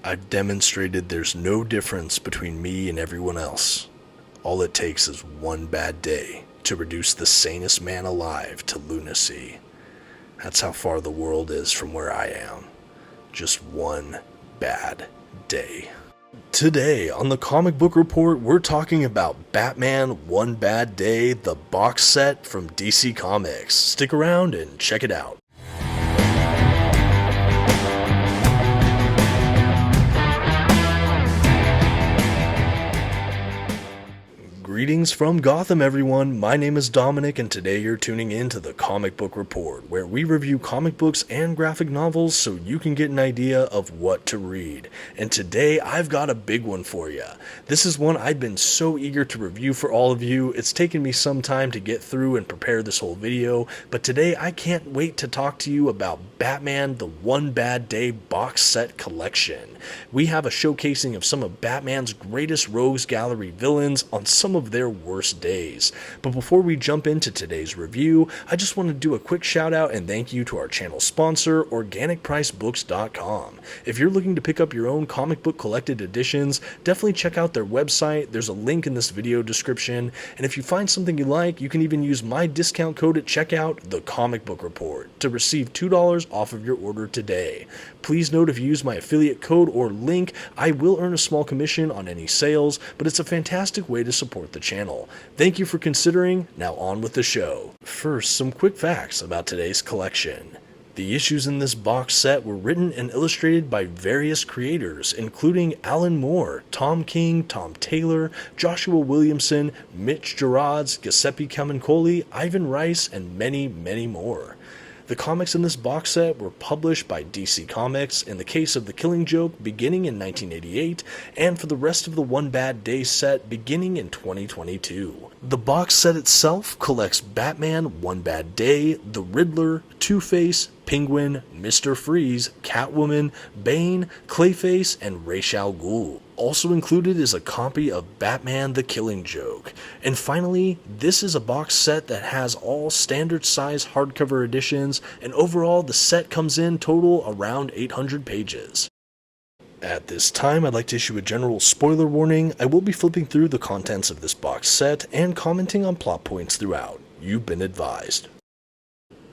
I've demonstrated there's no difference between me and everyone else. All it takes is one bad day to reduce the sanest man alive to lunacy. That's how far the world is from where I am. Just one bad day. Today on the Comic Book Report, we're talking about Batman One Bad Day, the box set from DC Comics. Stick around and check it out. Greetings from Gotham, everyone. My name is Dominic, and today you're tuning in to the Comic Book Report, where we review comic books and graphic novels so you can get an idea of what to read. And today, I've got a big one for you. This is one I've been so eager to review for all of you. It's taken me some time to get through and prepare this whole video, but today I can't wait to talk to you about Batman the One Bad Day box set collection. We have a showcasing of some of Batman's greatest rogues gallery villains on some of their worst days. But before we jump into today's review, I just want to do a quick shout out and thank you to our channel sponsor, OrganicPriceBooks.com. If you're looking to pick up your own comic book collected editions, definitely check out their website. There's a link in this video description, and if you find something you like, you can even use my discount code at checkout, TheComicBookReport, to receive $2 off of your order today. Please note, if you use my affiliate code or link, I will earn a small commission on any sales, but it's a fantastic way to support the channel. Thank you for considering. Now on with the show. First, some quick facts about today's collection. The issues in this box set were written and illustrated by various creators, including Alan Moore, Tom King, Tom Taylor, Joshua Williamson, Mitch Gerads, Giuseppe Camuncoli, Ivan Rice, and many, many more. The comics in this box set were published by DC Comics, in the case of The Killing Joke beginning in 1988, and for the rest of the One Bad Day set beginning in 2022. The box set itself collects Batman One Bad Day, the Riddler, Two-Face, Penguin, Mr. Freeze, Catwoman, Bane, Clayface, and Ra's al Ghul. Also included is a copy of Batman the Killing Joke. And finally, this is a box set that has all standard size hardcover editions, and overall the set comes in total around 800 pages. At this time, I'd like to issue a general spoiler warning. I will be flipping through the contents of this box set and commenting on plot points throughout. You've been advised.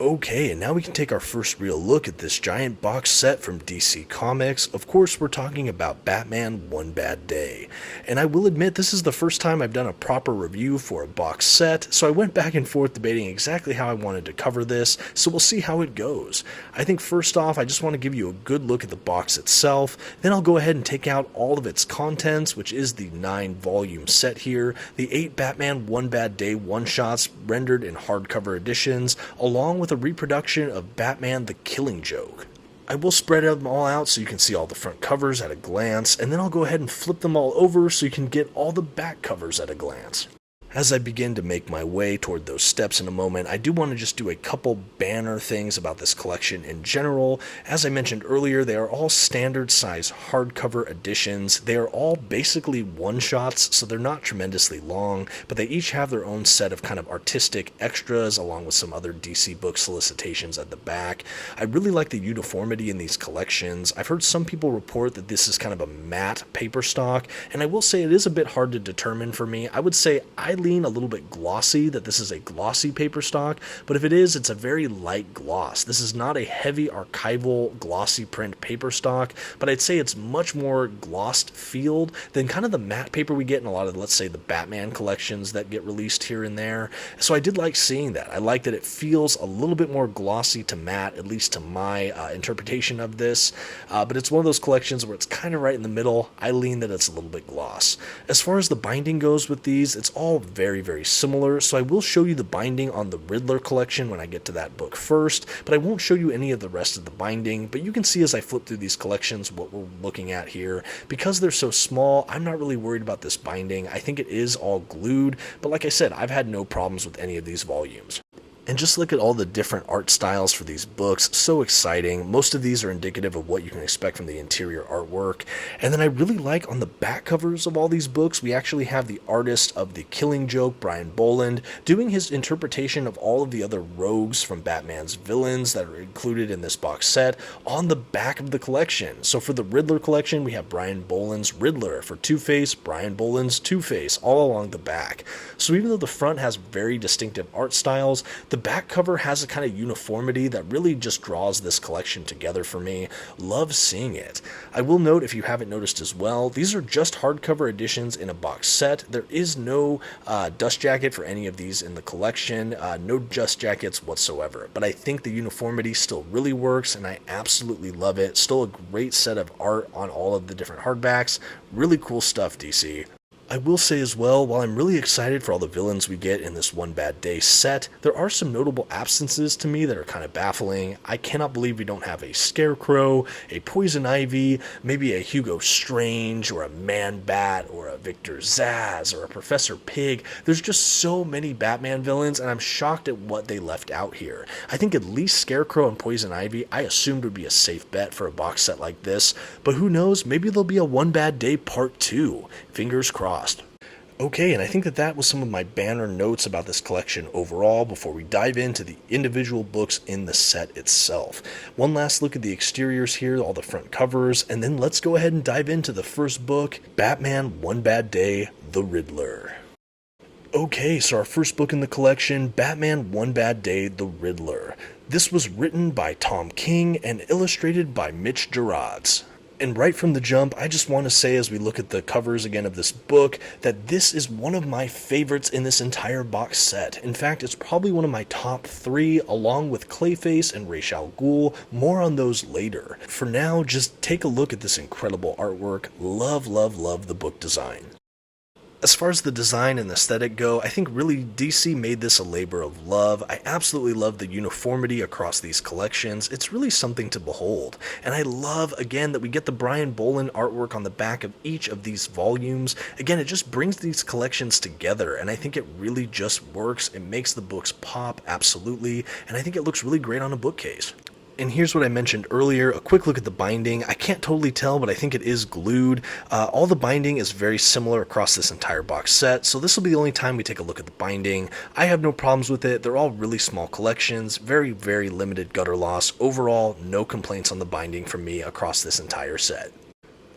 Okay, and now we can take our first real look at this giant box set from DC Comics. Of course, we're talking about Batman One Bad Day. And I will admit, this is the first time I've done a proper review for a box set, so I went back and forth debating exactly how I wanted to cover this, so we'll see how it goes. I think first off, I just want to give you a good look at the box itself, then I'll go ahead and take out all of its contents, which is the 9-volume set here, the 8 Batman One Bad Day one-shots rendered in hardcover editions, along with a reproduction of Batman the Killing Joke. I will spread them all out so you can see all the front covers at a glance, and then I'll go ahead and flip them all over so you can get all the back covers at a glance. As I begin to make my way toward those steps in a moment, I do want to just do a couple banner things about this collection in general. As I mentioned earlier, they are all standard size hardcover editions. They are all basically one-shots, so they're not tremendously long, but they each have their own set of kind of artistic extras along with some other DC book solicitations at the back. I really like the uniformity in these collections. I've heard some people report that this is kind of a matte paper stock, and I will say it is a bit hard to determine for me. I would say I lean a little bit glossy, that this is a glossy paper stock, but if it is, it's a very light gloss. This is not a heavy archival glossy print paper stock, but I'd say it's much more glossed field than kind of the matte paper we get in a lot of, let's say, the Batman collections that get released here and there. So I did like seeing that. I like that it feels a little bit more glossy to matte, at least to my interpretation of this, but it's one of those collections where it's kind of right in the middle. I lean that it's a little bit gloss. As far as the binding goes with these, it's all very, very similar, so I will show you the binding on the Riddler collection when I get to that book first, but I won't show you any of the rest of the binding, but you can see as I flip through these collections what we're looking at here. Because they're so small, I'm not really worried about this binding. I think it is all glued, but like I said, I've had no problems with any of these volumes. And just look at all the different art styles for these books, so exciting. Most of these are indicative of what you can expect from the interior artwork. And then I really like on the back covers of all these books, we actually have the artist of The Killing Joke, Brian Boland, doing his interpretation of all of the other rogues from Batman's villains that are included in this box set on the back of the collection. So for the Riddler collection, we have Brian Boland's Riddler. For Two-Face, Brian Boland's Two-Face, all along the back. So even though the front has very distinctive art styles, the back cover has a kind of uniformity that really just draws this collection together for me. Love seeing it. I will note, if you haven't noticed as well, these are just hardcover editions in a box set. There is no dust jacket for any of these in the collection, no dust jackets whatsoever. But I think the uniformity still really works, and I absolutely love it. Still a great set of art on all of the different hardbacks. Really cool stuff, DC. I will say as well, while I'm really excited for all the villains we get in this One Bad Day set, there are some notable absences to me that are kind of baffling. I cannot believe we don't have a Scarecrow, a Poison Ivy, maybe a Hugo Strange, or a Man-Bat, or a Victor Zsasz, or a Professor Pig. There's just so many Batman villains, and I'm shocked at what they left out here. I think at least Scarecrow and Poison Ivy I assumed would be a safe bet for a box set like this, but who knows, maybe there'll be a One Bad Day Part 2. Fingers crossed. Okay, and I think that was some of my banner notes about this collection overall before we dive into the individual books in the set itself. One last look at the exteriors here, all the front covers, and then let's go ahead and dive into the first book, Batman One Bad Day, The Riddler. Okay, so our first book in the collection, Batman One Bad Day, The Riddler. This was written by Tom King and illustrated by Mitch Gerads. And right from the jump, I just want to say, as we look at the covers again of this book, that this is one of my favorites in this entire box set. In fact, it's probably one of my top 3, along with Clayface and Ra's al Ghul. More on those later. For now, just take a look at this incredible artwork. Love, love, love the book design. As far as the design and aesthetic go, I think really DC made this a labor of love. I absolutely love the uniformity across these collections. It's really something to behold. And I love, again, that we get the Brian Boland artwork on the back of each of these volumes. Again, it just brings these collections together, and I think it really just works. It makes the books pop, absolutely, and I think it looks really great on a bookcase. And here's what I mentioned earlier, a quick look at the binding. I can't totally tell, but I think it is glued. All the binding is very similar across this entire box set, so this will be the only time we take a look at the binding. I have no problems with it. They're all really small collections, very, very limited gutter loss. Overall, no complaints on the binding from me across this entire set.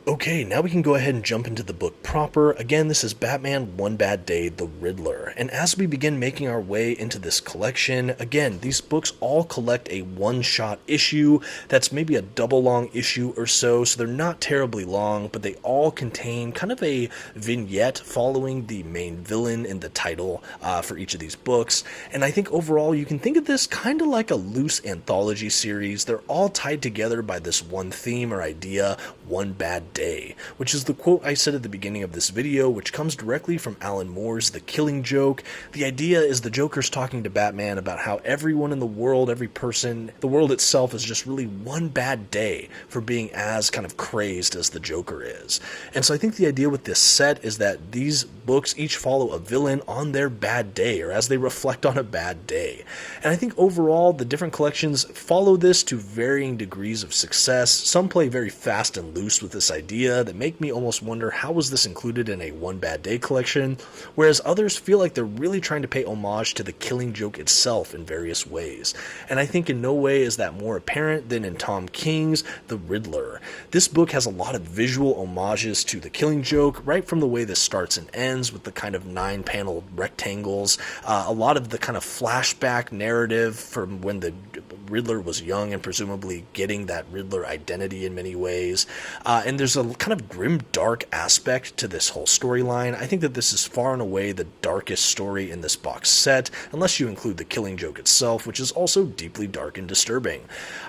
Okay, now we can go ahead and jump into the book proper. Again, this is Batman One Bad Day, The Riddler. And as we begin making our way into this collection, again, these books all collect a one-shot issue that's maybe a double-long issue or so they're not terribly long, but they all contain kind of a vignette following the main villain in the title for each of these books. And I think overall you can think of this kind of like a loose anthology series. They're all tied together by this one theme or idea, One Bad Day, which is the quote I said at the beginning of this video, which comes directly from Alan Moore's The Killing Joke. The idea is the Joker's talking to Batman about how everyone in the world, every person, the world itself is just really one bad day for being as kind of crazed as the Joker is. And so I think the idea with this set is that these books each follow a villain on their bad day, or as they reflect on a bad day. And I think overall the different collections follow this to varying degrees of success. Some play very fast and loose with this idea that make me almost wonder, how was this included in a One Bad Day collection, whereas others feel like they're really trying to pay homage to the Killing Joke itself in various ways. And I think in no way is that more apparent than in Tom King's The Riddler. This book has a lot of visual homages to the Killing Joke, right from the way this starts and ends with the kind of 9-paneled rectangles, a lot of the kind of flashback narrative from when the Riddler was young and presumably getting that Riddler identity in many ways. And there's a kind of grim, dark aspect to this whole storyline. I think that this is far and away the darkest story in this box set, unless you include the Killing Joke itself, which is also deeply dark and disturbing.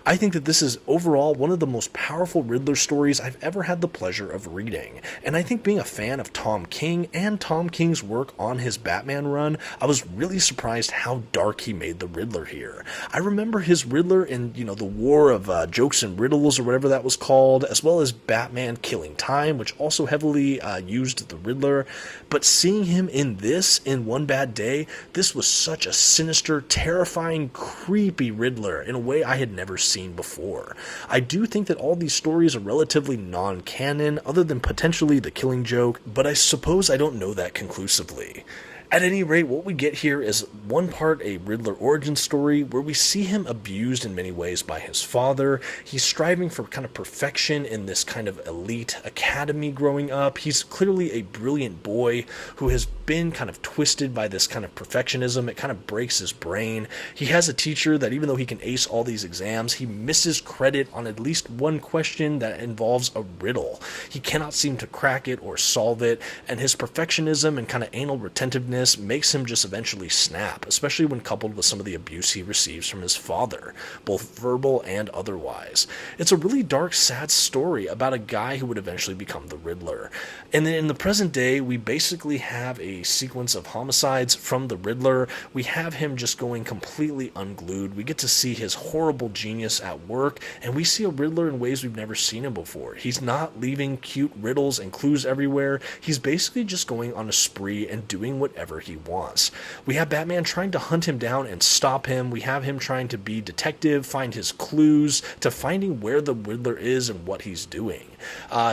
I think that this is overall one of the most powerful Riddler stories I've ever had the pleasure of reading. And I think being a fan of Tom King and Tom King's work on his Batman run, I was really surprised how dark he made the Riddler here. I remember his Riddler in, the War of Jokes and Riddles, or whatever that was called, as well as Batman Batman Killing Time, which also heavily used the Riddler. But seeing him in this, in One Bad Day, this was such a sinister, terrifying, creepy Riddler in a way I had never seen before. I do think that all these stories are relatively non-canon, other than potentially the Killing Joke, but I suppose I don't know that conclusively. At any rate, what we get here is one part a Riddler origin story where we see him abused in many ways by his father. He's striving for kind of perfection in this kind of elite academy growing up. He's clearly a brilliant boy who has been kind of twisted by this kind of perfectionism. It kind of breaks his brain. He has a teacher that even though he can ace all these exams, he misses credit on at least one question that involves a riddle. He cannot seem to crack it or solve it, and his perfectionism and kind of anal retentiveness makes him just eventually snap, especially when coupled with some of the abuse he receives from his father, both verbal and otherwise. It's a really dark, sad story about a guy who would eventually become the Riddler. And then in the present day, we basically have a sequence of homicides from the Riddler. We have him just going completely unglued. We get to see his horrible genius at work, and we see a Riddler in ways we've never seen him before. He's not leaving cute riddles and clues everywhere. He's basically just going on a spree and doing whatever he wants. We have Batman trying to hunt him down and stop him. We have him trying to be detective, find his clues, to finding where the Riddler is and what he's doing.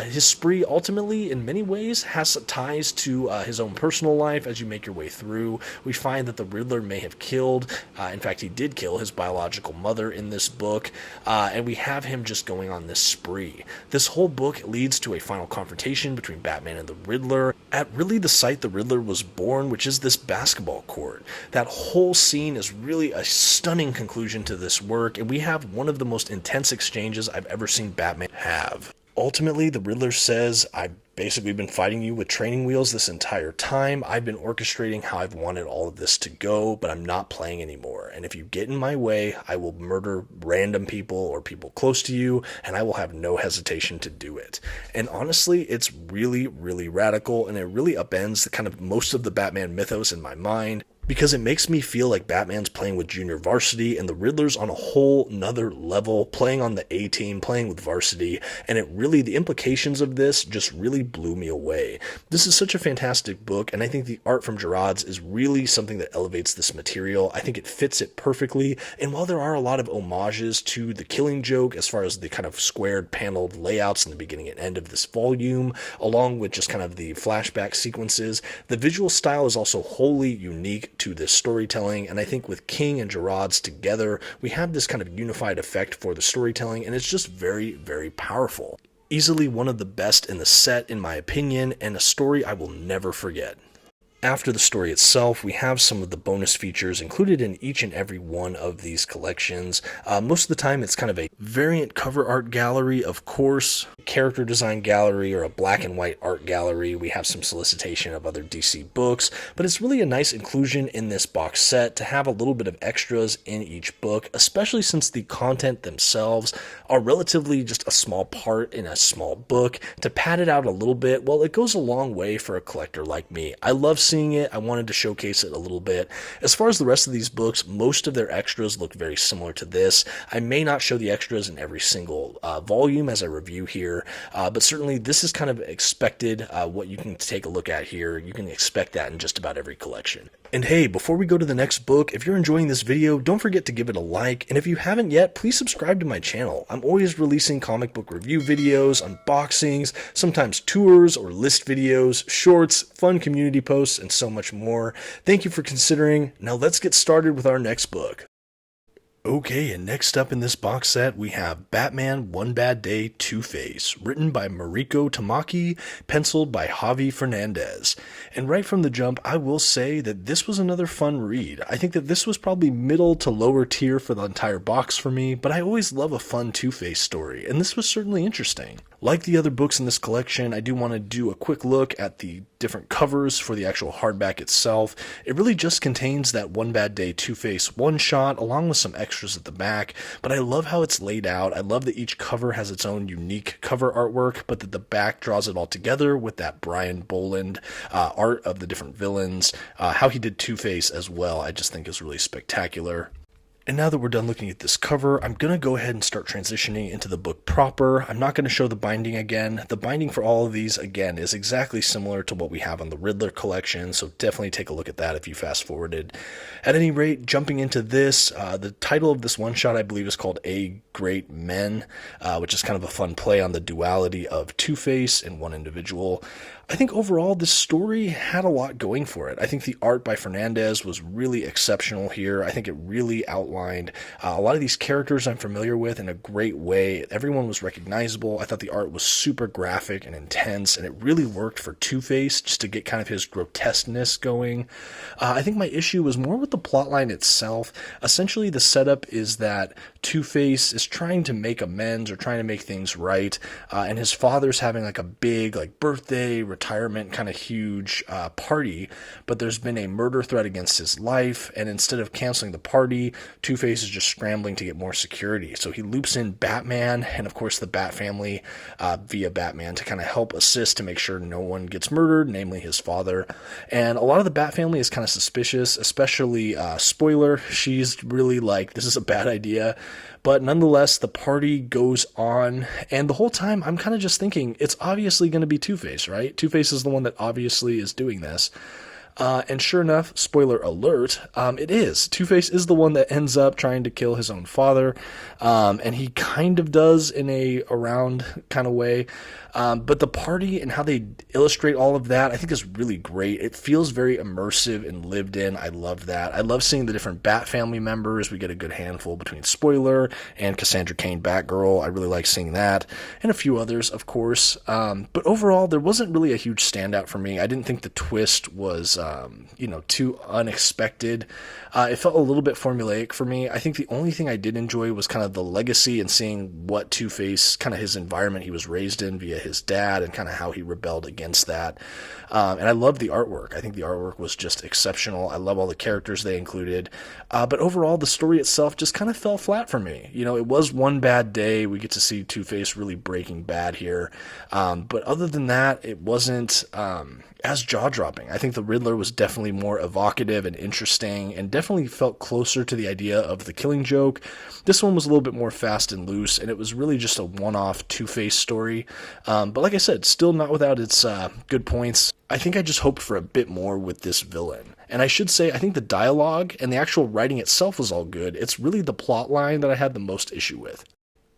His spree ultimately, in many ways, has ties to his own personal life as you make your way through. We find that the Riddler may have killed, in fact he did kill his biological mother in this book, and we have him just going on this spree. This whole book leads to a final confrontation between Batman and the Riddler at really the site the Riddler was born, which is this basketball court. That whole scene is really a stunning conclusion to this work, and we have one of the most intense exchanges I've ever seen Batman have. Ultimately, the Riddler says, I've basically been fighting you with training wheels this entire time. I've been orchestrating how I've wanted all of this to go, but I'm not playing anymore. And if you get in my way, I will murder random people or people close to you, and I will have no hesitation to do it. And honestly, it's really, really radical, and it really upends the kind of most of the Batman mythos in my mind, because it makes me feel like Batman's playing with junior varsity and the Riddler's on a whole nother level, playing on the A-team, playing with varsity, and the implications of this just really blew me away. This is such a fantastic book, and I think the art from Gerard's is really something that elevates this material. I think it fits it perfectly, and while there are a lot of homages to the Killing Joke as far as the kind of squared paneled layouts in the beginning and end of this volume, along with just kind of the flashback sequences, the visual style is also wholly unique to this storytelling, and I think with King and Gerard's together, we have this kind of unified effect for the storytelling, and it's just very, very powerful. Easily one of the best in the set, in my opinion, and a story I will never forget. After the story itself, we have some of the bonus features included in each and every one of these collections. Most of the time, it's kind of a variant cover art gallery, of course, character design gallery, or a black and white art gallery. We have some solicitation of other DC books, but it's really a nice inclusion in this box set to have a little bit of extras in each book, especially since the content themselves are relatively just a small part in a small book. To pad it out a little bit, well, it goes a long way for a collector like me. I love seeing it. I wanted to showcase it a little bit. As far as the rest of these books, most of their extras look very similar to this. I may not show the extras in every single volume as I review here, but certainly this is kind of expected, what you can take a look at here. You can expect that in just about every collection. And hey, before we go to the next book, if you're enjoying this video, don't forget to give it a like, and if you haven't yet, please subscribe to my channel. I'm always releasing comic book review videos, unboxings, sometimes tours or list videos, shorts, fun community posts, and so much more. Thank you for considering. Now let's get started with our next book. Okay, and next up in this box set, we have Batman One Bad Day Two-Face, written by Mariko Tamaki, penciled by Javi Fernandez. And right from the jump, I will say that this was another fun read. I think that this was probably middle to lower tier for the entire box for me, but I always love a fun Two-Face story, and this was certainly interesting. Like the other books in this collection, I do want to do a quick look at the different covers for the actual hardback itself. It really just contains that One Bad Day Two-Face one-shot along with some extras at the back, but I love how it's laid out. I love that each cover has its own unique cover artwork, but that the back draws it all together with that Brian Boland art of the different villains. How he did Two-Face as well, I just think is really spectacular. And now that we're done looking at this cover, I'm going to go ahead and start transitioning into the book proper. I'm not going to show the binding again. The binding for all of these, again, is exactly similar to what we have on the Riddler collection, so definitely take a look at that if you fast forwarded. At any rate, jumping into this, the title of this one-shot, I believe, is called A Great Men, which is kind of a fun play on the duality of Two-Face in one individual. I think overall this story had a lot going for it. I think the art by Fernandez was really exceptional here. I think it really outlined a lot of these characters I'm familiar with in a great way. Everyone was recognizable. I thought the art was super graphic and intense, and it really worked for Two-Face just to get kind of his grotesqueness going. I think my issue was more with the plotline itself. Essentially, the setup is that Two-Face is trying to make amends or trying to make things right, and his father's having like a big birthday, retirement kind of huge party, but there's been a murder threat against his life, and instead of canceling the party, Two-Face is just scrambling to get more security. So he loops in Batman and of course the Bat family via Batman to kind of help assist to make sure no one gets murdered, namely his father. And a lot of the Bat family is kind of suspicious, especially Spoiler. She's really like, this is a bad idea. But nonetheless, the party goes on, and the whole time I'm kind of just thinking, it's obviously going to be Two-Face, right? Two-Face is the one that obviously is doing this. And sure enough, spoiler alert, it is. Two-Face is the one that ends up trying to kill his own father, and he kind of does in a around kind of way. But the party and how they illustrate all of that, I think is really great. It feels very immersive and lived in. I love that. I love seeing the different Bat family members. We get a good handful between Spoiler and Cassandra Cain Batgirl. I really like seeing that, and a few others, of course. But overall, there wasn't really a huge standout for me. I didn't think the twist was too unexpected. It felt a little bit formulaic for me. I think the only thing I did enjoy was kind of the legacy and seeing what Two-Face, kind of his environment he was raised in via his dad and kind of how he rebelled against that. And I love the artwork. I think the artwork was just exceptional. I love all the characters they included. But overall, the story itself just kind of fell flat for me. It was one bad day. We get to see Two-Face really breaking bad here. But other than that, it wasn't as jaw-dropping. I think the Riddler was definitely more evocative and interesting and definitely felt closer to the idea of the Killing Joke. This one was a little bit more fast and loose, and it was really just a one-off Two-Face story. But like I said, still not without its good points. I think I just hoped for a bit more with this villain. And I should say, I think the dialogue and the actual writing itself was all good. It's really the plot line that I had the most issue with.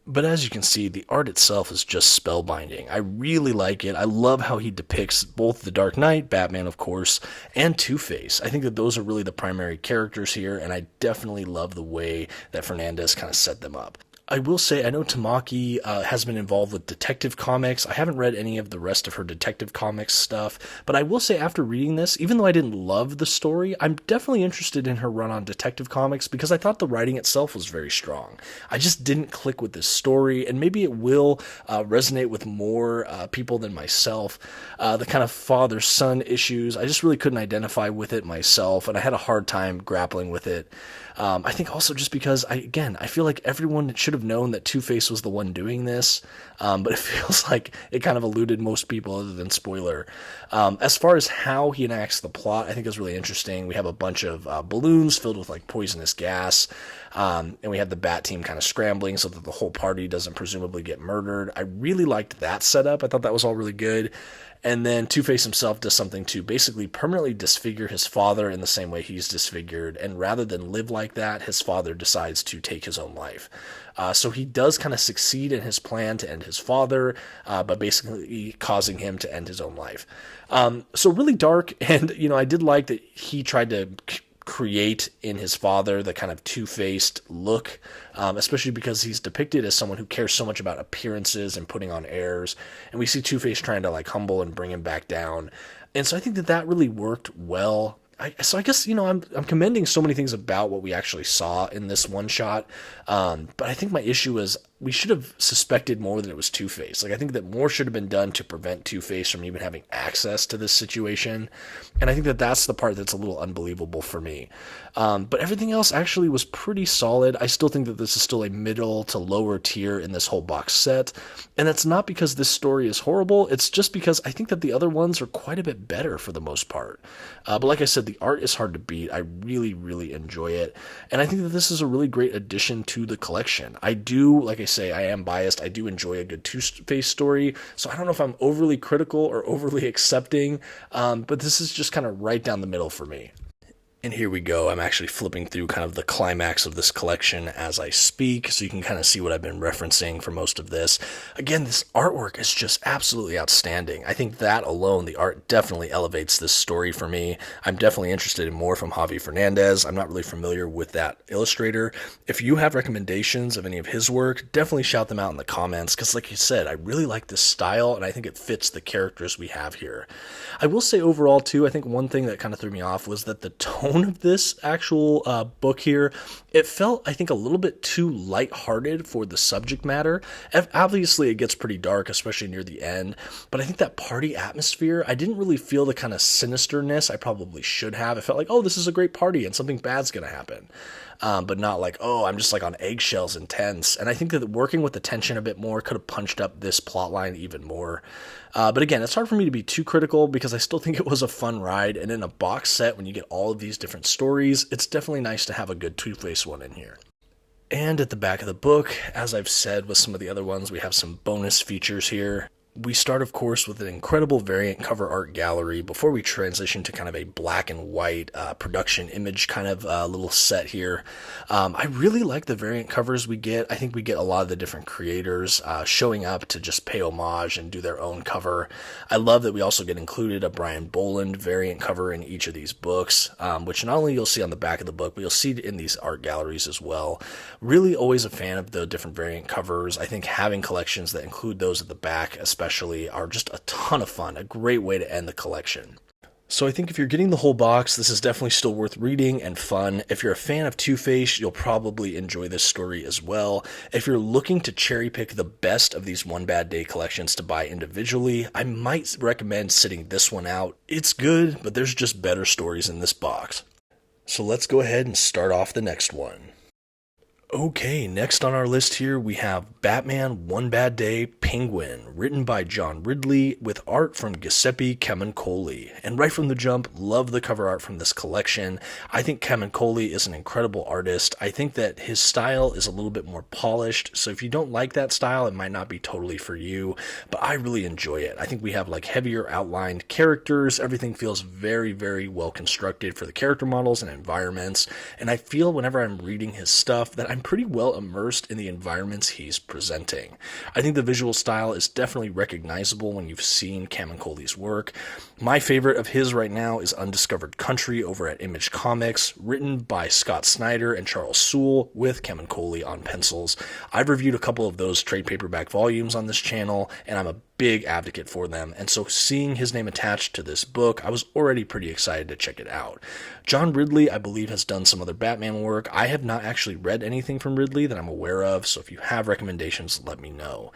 But as you can see, the art itself is just spellbinding. I really like it. I love how he depicts both the Dark Knight, Batman of course, and Two-Face. I think that those are really the primary characters here, and I definitely love the way that Fernandez kind of set them up. I will say, I know Tamaki has been involved with Detective Comics. I haven't read any of the rest of her Detective Comics stuff, but I will say after reading this, even though I didn't love the story, I'm definitely interested in her run on Detective Comics because I thought the writing itself was very strong. I just didn't click with this story, and maybe it will resonate with more people than myself. The kind of father-son issues, I just really couldn't identify with it myself, and I had a hard time grappling with it. I think also just because, I feel like everyone should have known that Two-Face was the one doing this, but it feels like it kind of eluded most people other than Spoiler. As far as how he enacts the plot, I think is really interesting. We have a bunch of balloons filled with poisonous gas, and we have the Bat team kind of scrambling so that the whole party doesn't presumably get murdered. I really liked that setup. I thought that was all really good. And then Two-Face himself does something to basically permanently disfigure his father in the same way he's disfigured. And rather than live like that, his father decides to take his own life. So he does kind of succeed in his plan to end his father, but basically causing him to end his own life. So really dark. And, I did like that he tried to create in his father the kind of two-faced look, especially because he's depicted as someone who cares so much about appearances and putting on airs, and we see Two-Face trying to humble and bring him back down. And so I think that really worked well. I guess, I'm commending so many things about what we actually saw in this one shot, but I think my issue is we should have suspected more that it was Two-Face. Like, I think that more should have been done to prevent Two-Face from even having access to this situation. And I think that that's the part that's a little unbelievable for me. But everything else actually was pretty solid. I still think that this is still a middle to lower tier in this whole box set. And that's not because this story is horrible. It's just because I think that the other ones are quite a bit better for the most part. But like I said, the art is hard to beat. I really, really enjoy it. And I think that this is a really great addition to the collection. I do, like I say, I am biased. I do enjoy a good Two-Face story. So I don't know if I'm overly critical or overly accepting, but this is just kind of right down the middle for me. And here we go. I'm actually flipping through kind of the climax of this collection as I speak, so you can kind of see what I've been referencing for most of this. Again, this artwork is just absolutely outstanding. I think that alone, the art definitely elevates this story for me. I'm definitely interested in more from Javi Fernandez. I'm not really familiar with that illustrator. If you have recommendations of any of his work, definitely shout them out in the comments, because like you said, I really like this style, and I think it fits the characters we have here. I will say overall, too, I think one thing that kind of threw me off was that the tone of this actual book here, it felt, I think, a little bit too lighthearted for the subject matter. Obviously, it gets pretty dark, especially near the end, but I think that party atmosphere, I didn't really feel the kind of sinisterness I probably should have. It felt like, oh, this is a great party and something bad's going to happen. But not like, oh, I'm just like on eggshells and tense. And I think that working with the tension a bit more could have punched up this plot line even more. But again, it's hard for me to be too critical because I still think it was a fun ride. And in a box set, when you get all of these different stories, it's definitely nice to have a good Two-Face one in here. And at the back of the book, as I've said with some of the other ones, we have some bonus features here. We start, of course, with an incredible variant cover art gallery before we transition to kind of a black and white production image kind of little set here. I really like the variant covers we get. I think we get a lot of the different creators showing up to just pay homage and do their own cover. I love that we also get included a Brian Boland variant cover in each of these books, which not only you'll see on the back of the book, but you'll see in these art galleries as well. Really always a fan of the different variant covers. I think having collections that include those at the back, especially, are just a ton of fun, a great way to end the collection. So I think if you're getting the whole box, this is definitely still worth reading and fun. If you're a fan of Two-Face, you'll probably enjoy this story as well. If you're looking to cherry pick the best of these One Bad Day collections to buy individually, I might recommend sitting this one out. It's good, but there's just better stories in this box. So let's go ahead and start off the next one. Okay, next on our list here we have Batman One Bad Day Penguin, written by John Ridley with art from Giuseppe Camuncoli. And right from the jump, love the cover art from this collection. I think Camuncoli is an incredible artist. I think that his style is a little bit more polished, so if you don't like that style, it might not be totally for you, but I really enjoy it. I think we have like heavier outlined characters. Everything feels very, very well constructed for the character models and environments, and I feel whenever I'm reading his stuff that I'm pretty well immersed in the environments he's presenting. I think the visual style is definitely recognizable when you've seen Camuncoli's work. My favorite of his right now is Undiscovered Country over at Image Comics, written by Scott Snyder and Charles Soule with Camuncoli on pencils. I've reviewed a couple of those trade paperback volumes on this channel, and I'm a big advocate for them, and so seeing his name attached to this book, I was already pretty excited to check it out. John Ridley, I believe, has done some other Batman work. I have not actually read anything from Ridley that I'm aware of, so if you have recommendations, let me know.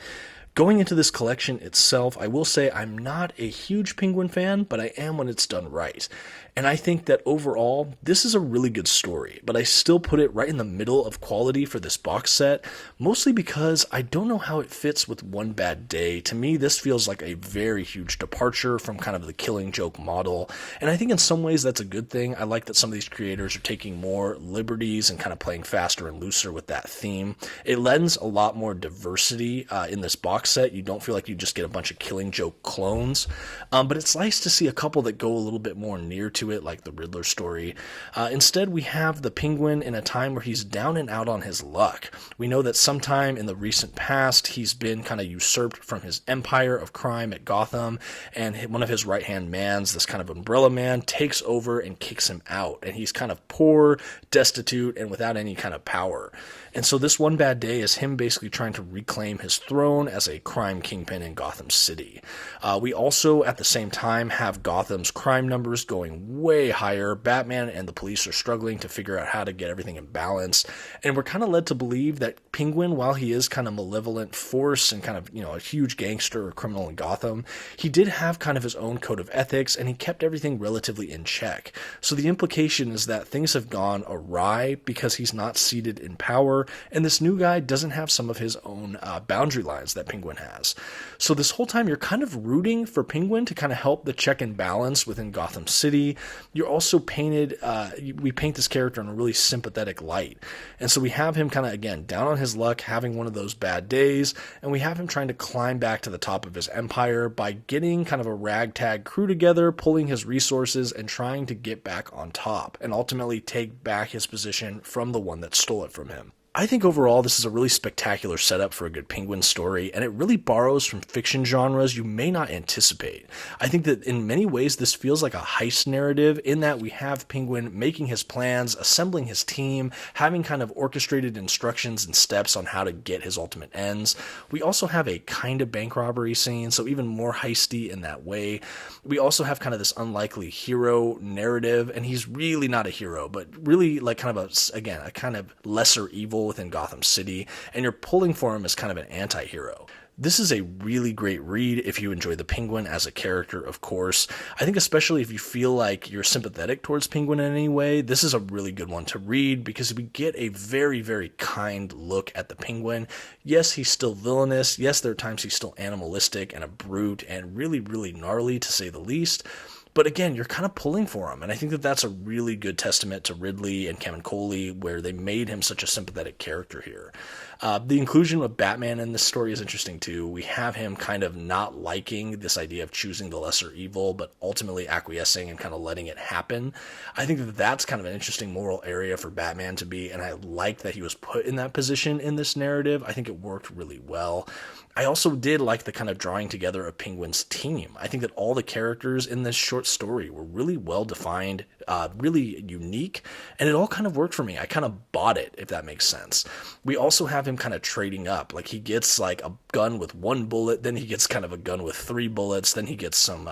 Going into this collection itself, I will say I'm not a huge Penguin fan, but I am when it's done right. And I think that overall, this is a really good story, but I still put it right in the middle of quality for this box set, mostly because I don't know how it fits with One Bad Day. To me, this feels like a very huge departure from kind of the Killing Joke model, and I think in some ways that's a good thing. I like that some of these creators are taking more liberties and kind of playing faster and looser with that theme. It lends a lot more diversity in this box set. You don't feel like you just get a bunch of Killing Joke clones, but it's nice to see a couple that go a little bit more near to it, like the Riddler story. Instead, we have the Penguin in a time where he's down and out on his luck. We know that sometime in the recent past, he's been kind of usurped from his empire of crime at Gotham, and one of his right-hand mans, this kind of umbrella man, takes over and kicks him out, and he's kind of poor, destitute, and without any kind of power. And so this One Bad Day is him basically trying to reclaim his throne as a crime kingpin in Gotham City. We also, at the same time, have Gotham's crime numbers going way higher. Batman and the police are struggling to figure out how to get everything in balance. And we're kind of led to believe that Penguin, while he is kind of malevolent force and kind of, a huge gangster or criminal in Gotham, he did have kind of his own code of ethics, and he kept everything relatively in check. So the implication is that things have gone awry because he's not seated in power, and this new guy doesn't have some of his own boundary lines that Penguin has. So this whole time you're kind of rooting for Penguin to kind of help the check and balance within Gotham City. You're also we paint this character in a really sympathetic light. And so we have him kind of, again, down on his luck, having one of those bad days, and we have him trying to climb back to the top of his empire by getting kind of a ragtag crew together, pulling his resources, and trying to get back on top, and ultimately take back his position from the one that stole it from him. I think overall this is a really spectacular setup for a good Penguin story, and it really borrows from fiction genres you may not anticipate. I think that in many ways this feels like a heist narrative, in that we have Penguin making his plans, assembling his team, having kind of orchestrated instructions and steps on how to get his ultimate ends. We also have a kind of bank robbery scene, so even more heisty in that way. We also have kind of this unlikely hero narrative, and he's really not a hero, but really like kind of a kind of lesser evil within Gotham City, and you're pulling for him as kind of an anti-hero. This is a really great read if you enjoy the Penguin as a character, of course. I think especially if you feel like you're sympathetic towards Penguin in any way, this is a really good one to read, because we get a very, very kind look at the Penguin. Yes, he's still villainous. Yes, there are times he's still animalistic and a brute and really, really gnarly, to say the least. But again, you're kind of pulling for him, and I think that that's a really good testament to Ridley and Camuncoli, where they made him such a sympathetic character here. The inclusion of Batman in this story is interesting too. We have him kind of not liking this idea of choosing the lesser evil, but ultimately acquiescing and kind of letting it happen. I think that that's kind of an interesting moral area for Batman to be, and I like that he was put in that position in this narrative. I think it worked really well. I also did like the kind of drawing together of Penguin's team. I think that all the characters in this short story were really well defined, really unique, and it all kind of worked for me. I kind of bought it, if that makes sense. We also have him kind of trading up. Like, he gets like a gun with one bullet, then he gets kind of a gun with 3 bullets, then he gets some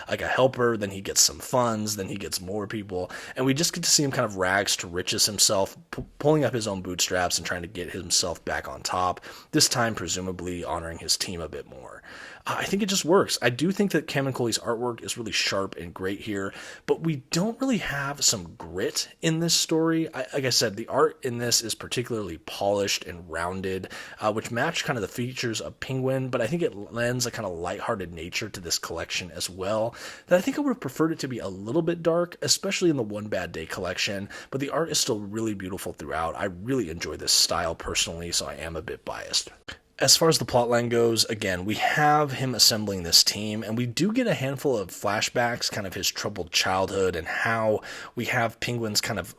like a helper, then he gets some funds, then he gets more people, and we just get to see him kind of rags to riches himself, pulling up his own bootstraps and trying to get himself back on top, this time presumably honoring his team a bit more. I think it just works. I do think that Camuncoli's artwork is really sharp and great here, but we don't really have some grit in this story. Like I said, the art in this is particularly polished and rounded, which match kind of the features of Penguin, but I think it lends a kind of lighthearted nature to this collection as well, that I think I would have preferred it to be a little bit dark, especially in the One Bad Day collection, but the art is still really beautiful throughout. I really enjoy this style personally, so I am a bit biased. As far as the plotline goes, again, we have him assembling this team, and we do get a handful of flashbacks, kind of his troubled childhood, and how we have Penguin's kind of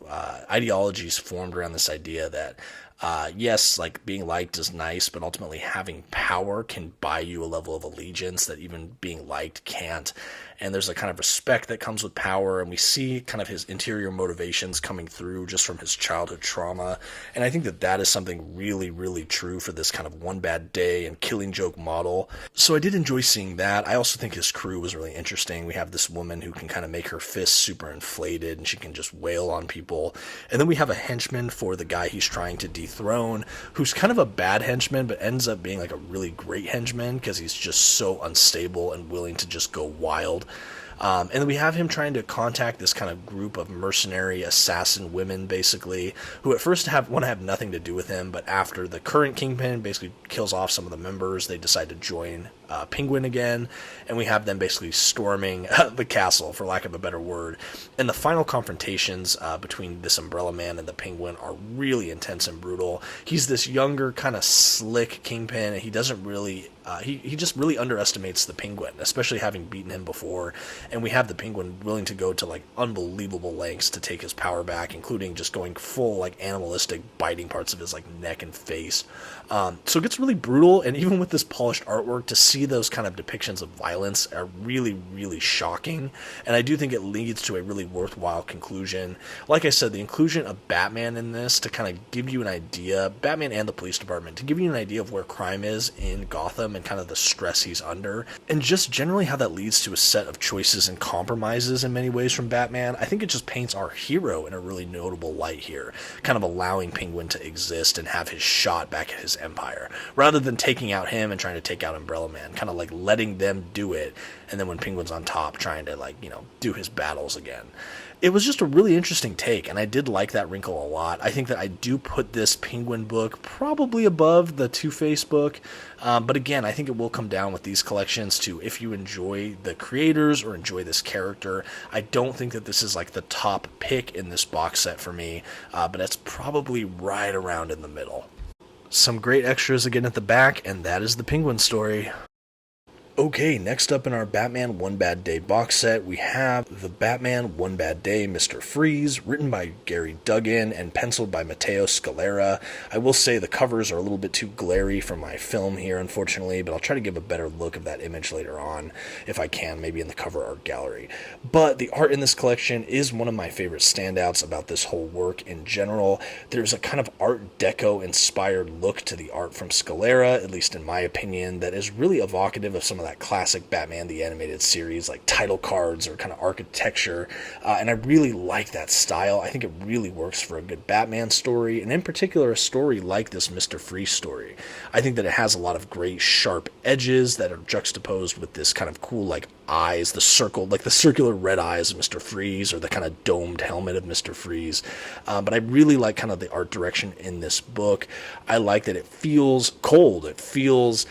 ideologies formed around this idea that yes, like being liked is nice, but ultimately having power can buy you a level of allegiance that even being liked can't. And there's a kind of respect that comes with power, and we see kind of his interior motivations coming through just from his childhood trauma. And I think that that is something really, really true for this kind of One Bad Day and Killing Joke model. So I did enjoy seeing that. I also think his crew was really interesting. We have this woman who can kind of make her fists super inflated, and she can just wail on people. And then we have a henchman for the guy he's trying to dethrone, who's kind of a bad henchman, but ends up being like a really great henchman because he's just so unstable and willing to just go wild. And then we have him trying to contact this kind of group of mercenary assassin women, basically, who at first want to have nothing to do with him, but after the current Kingpin basically kills off some of the members, they decide to join Penguin again, and we have them basically storming the castle, for lack of a better word. And the final confrontations between this Umbrella Man and the Penguin are really intense and brutal. He's this younger, kind of slick Kingpin, and he doesn't really... he just really underestimates the Penguin, especially having beaten him before. and we have the Penguin willing to go to like unbelievable lengths to take his power back, including just going full like animalistic biting parts of his like neck and face. So it gets really brutal, and even with this polished artwork, to see those kind of depictions of violence are really, really shocking, and I do think it leads to a really worthwhile conclusion. Like I said, the inclusion of Batman in this to kind of give you an idea, Batman and the police department, to give you an idea of where crime is in Gotham and kind of the stress he's under, and just generally how that leads to a set of choices and compromises in many ways from Batman. I think it just paints our hero in a really notable light here, kind of allowing Penguin to exist and have his shot back at his empire, rather than taking out him and trying to take out Umbrella Man, kind of like letting them do it, and then when Penguin's on top, trying to like, do his battles again. It was just a really interesting take, and I did like that wrinkle a lot. I think that I do put this Penguin book probably above the Two-Face book, but again, I think it will come down with these collections to if you enjoy the creators or enjoy this character. I don't think that this is like the top pick in this box set for me, but it's probably right around in the middle. Some great extras again at the back, and that is the Penguin story. Okay, next up in our Batman One Bad Day box set, we have the Batman One Bad Day Mr. Freeze, written by Gary Duggan and penciled by Matteo Scalera. I will say the covers are a little bit too glary for my film here, unfortunately, but I'll try to give a better look of that image later on, if I can, maybe in the cover art gallery. But the art in this collection is one of my favorite standouts about this whole work in general. There's a kind of Art Deco-inspired look to the art from Scalera, at least in my opinion, that is really evocative of some of that classic Batman the Animated Series, like title cards or kind of architecture, and I really like that style. I think it really works for a good Batman story, and in particular a story like this Mr. Freeze story. I think that it has a lot of great sharp edges that are juxtaposed with this kind of cool like eyes, the circular red eyes of Mr. Freeze, or the kind of domed helmet of Mr. Freeze. But I really like kind of the art direction in this book. I like that it feels cold, it feels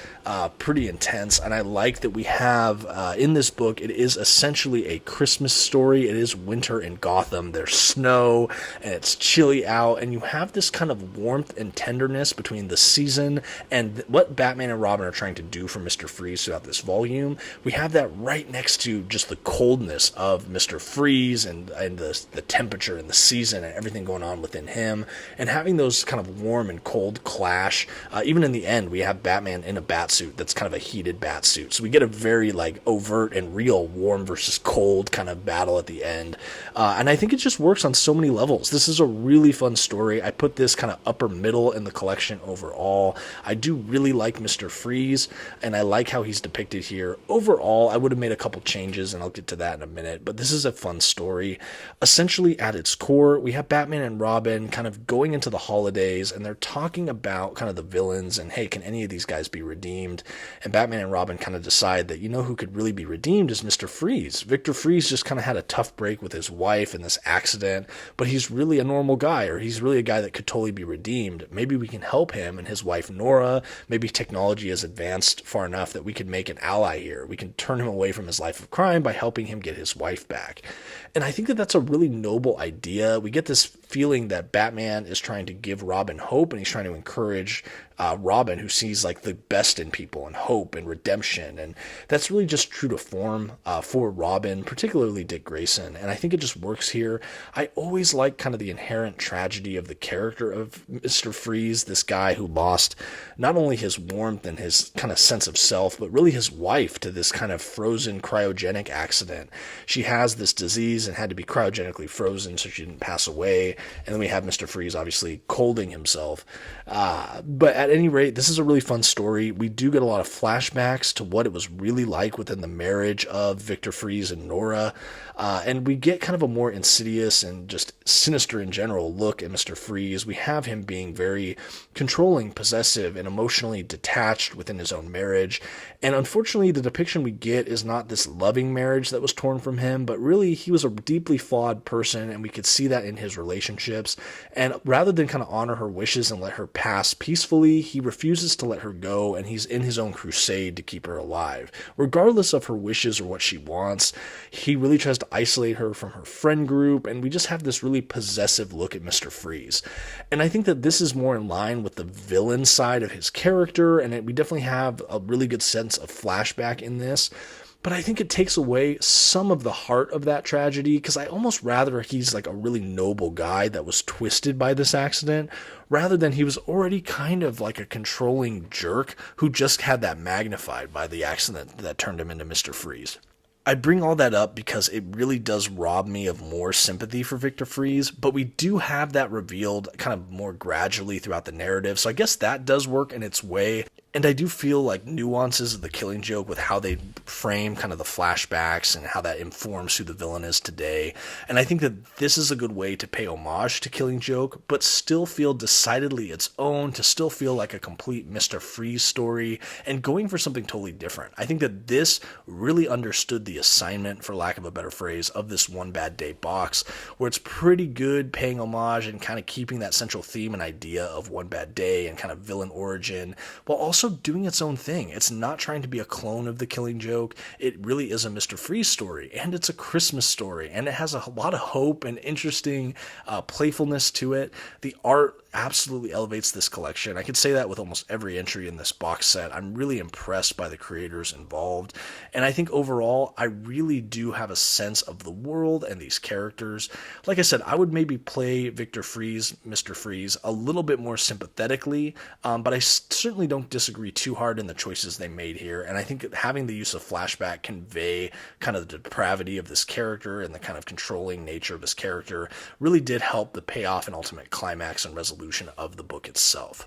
pretty intense, and I like that we have in this book, it is essentially a Christmas story. It is winter in Gotham. There's snow and it's chilly out, and you have this kind of warmth and tenderness between the season and what Batman and Robin are trying to do for Mr. Freeze throughout this volume. We have that right next to just the coldness of Mr. Freeze and the temperature and the season and everything going on within him, and having those kind of warm and cold clash. Even in the end, we have Batman in a batsuit that's kind of a heated batsuit, so we get a very like overt and real warm versus cold kind of battle at the end, and I think it just works on so many levels. This is a really fun story. I put this kind of upper middle in the collection overall. I do really like Mr. Freeze, and I like how he's depicted here. Overall, I would have made a couple changes, and I'll get to that in a minute, but this is a fun story. Essentially, at its core, we have Batman and Robin kind of going into the holidays, and they're talking about kind of the villains, and hey, can any of these guys be redeemed? And Batman and Robin kind of decide that, who could really be redeemed is Mr. Freeze. Victor Freeze just kind of had a tough break with his wife in this accident, but he's really a normal guy, or he's really a guy that could totally be redeemed. Maybe we can help him and his wife Nora. Maybe technology has advanced far enough that we could make an ally here. We can turn him away from his life of crime by helping him get his wife back. And I think that that's a really noble idea. We get this feeling that Batman is trying to give Robin hope, and he's trying to encourage Robin, who sees like the best in people and hope and redemption, and that's really just true to form for Robin, particularly Dick Grayson, and I think it just works here. I always like kind of the inherent tragedy of the character of Mr. Freeze, this guy who lost not only his warmth and his kind of sense of self, but really his wife to this kind of frozen cryogenic accident. She has this disease and had to be cryogenically frozen so she didn't pass away, and then we have Mr. Freeze obviously colding himself, but at any rate, this is a really fun story. We do get a lot of flashbacks to what it was really like within the marriage of Victor Freeze and Nora, and we get kind of a more insidious and just sinister in general look at Mr. Freeze. We have him being very controlling, possessive, and emotionally detached within his own marriage, and unfortunately the depiction we get is not this loving marriage that was torn from him, but really he was a deeply flawed person, and we could see that in his relationships, and rather than kind of honor her wishes and let her pass peacefully, he refuses to let her go, and he's in his own crusade to keep her alive. Regardless of her wishes or what she wants, he really tries to isolate her from her friend group, and we just have this really possessive look at Mr. Freeze. And I think that this is more in line with the villain side of his character, and we definitely have a really good sense of flashback in this. but I think it takes away some of the heart of that tragedy, because I almost rather he's like a really noble guy that was twisted by this accident, rather than he was already kind of like a controlling jerk who just had that magnified by the accident that turned him into Mr. Freeze. I bring all that up because it really does rob me of more sympathy for Victor Freeze, but we do have that revealed kind of more gradually throughout the narrative, so I guess that does work in its way. And I do feel like nuances of the Killing Joke with how they frame kind of the flashbacks and how that informs who the villain is today. And I think that this is a good way to pay homage to Killing Joke, but still feel decidedly its own, to still feel like a complete Mr. Freeze story, and going for something totally different. I think that this really understood the assignment, for lack of a better phrase, of this One Bad Day box, where it's pretty good paying homage and kind of keeping that central theme and idea of One Bad Day and kind of villain origin, while also doing its own thing. It's not trying to be a clone of The Killing Joke. It really is a Mr. Freeze story, and it's a Christmas story, and it has a lot of hope and interesting playfulness to it. The art absolutely elevates this collection. I could say that with almost every entry in this box set. I'm really impressed by the creators involved, and I think overall I really do have a sense of the world and these characters. Like I said, I would maybe play Victor Freeze, Mr. Freeze, a little bit more sympathetically, but I certainly don't disagree too hard in the choices they made here, and I think having the use of flashback convey kind of the depravity of this character and the kind of controlling nature of his character really did help the payoff and ultimate climax and resolution of the book itself.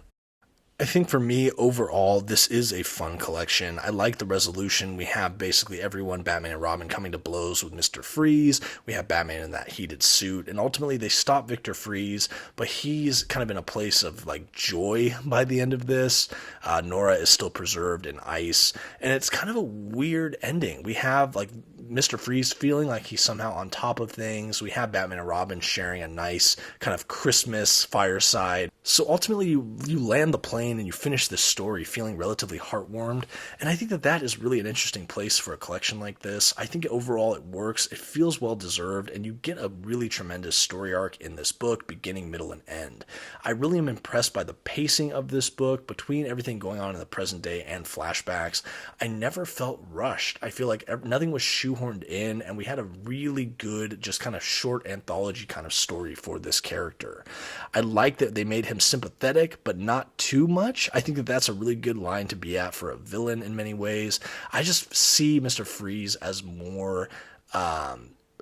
I think for me, overall, this is a fun collection. I like the resolution. We have basically everyone, Batman and Robin, coming to blows with Mr. Freeze. We have Batman in that heated suit, and ultimately they stop Victor Freeze, but he's kind of in a place of like joy by the end of this. Nora is still preserved in ice, and it's kind of a weird ending. We have like Mr. Freeze feeling like he's somehow on top of things. We have Batman and Robin sharing a nice kind of Christmas fireside. So ultimately you land the plane and you finish this story feeling relatively heartwarmed, and I think that that is really an interesting place for a collection like this. I think overall it works, it feels well deserved, and you get a really tremendous story arc in this book, beginning, middle, and end. I really am impressed by the pacing of this book, between everything going on in the present day and flashbacks. I never felt rushed. I feel like nothing was shoehorned in, and we had a really good, just kind of short anthology kind of story for this character. I like that they made him sympathetic, but not too much. I think that that's a really good line to be at for a villain in many ways. I just see Mr. Freeze as more,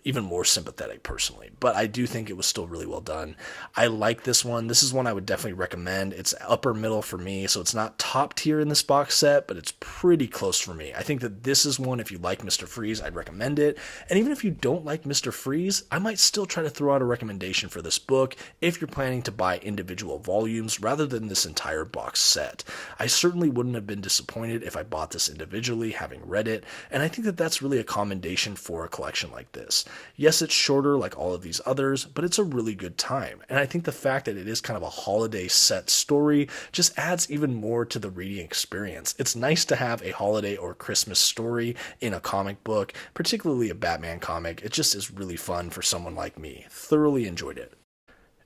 even more sympathetic personally, but I do think it was still really well done. I like this one. This is one I would definitely recommend. It's upper middle for me, so it's not top tier in this box set, but it's pretty close for me. I think that this is one, if you like Mr. Freeze, I'd recommend it. And even if you don't like Mr. Freeze, I might still try to throw out a recommendation for this book if you're planning to buy individual volumes rather than this entire box set. I certainly wouldn't have been disappointed if I bought this individually, having read it, and I think that that's really a commendation for a collection like this. Yes, it's shorter like all of these others, but it's a really good time. And I think the fact that it is kind of a holiday set story just adds even more to the reading experience. It's nice to have a holiday or Christmas story in a comic book, particularly a Batman comic. It just is really fun for someone like me. Thoroughly enjoyed it.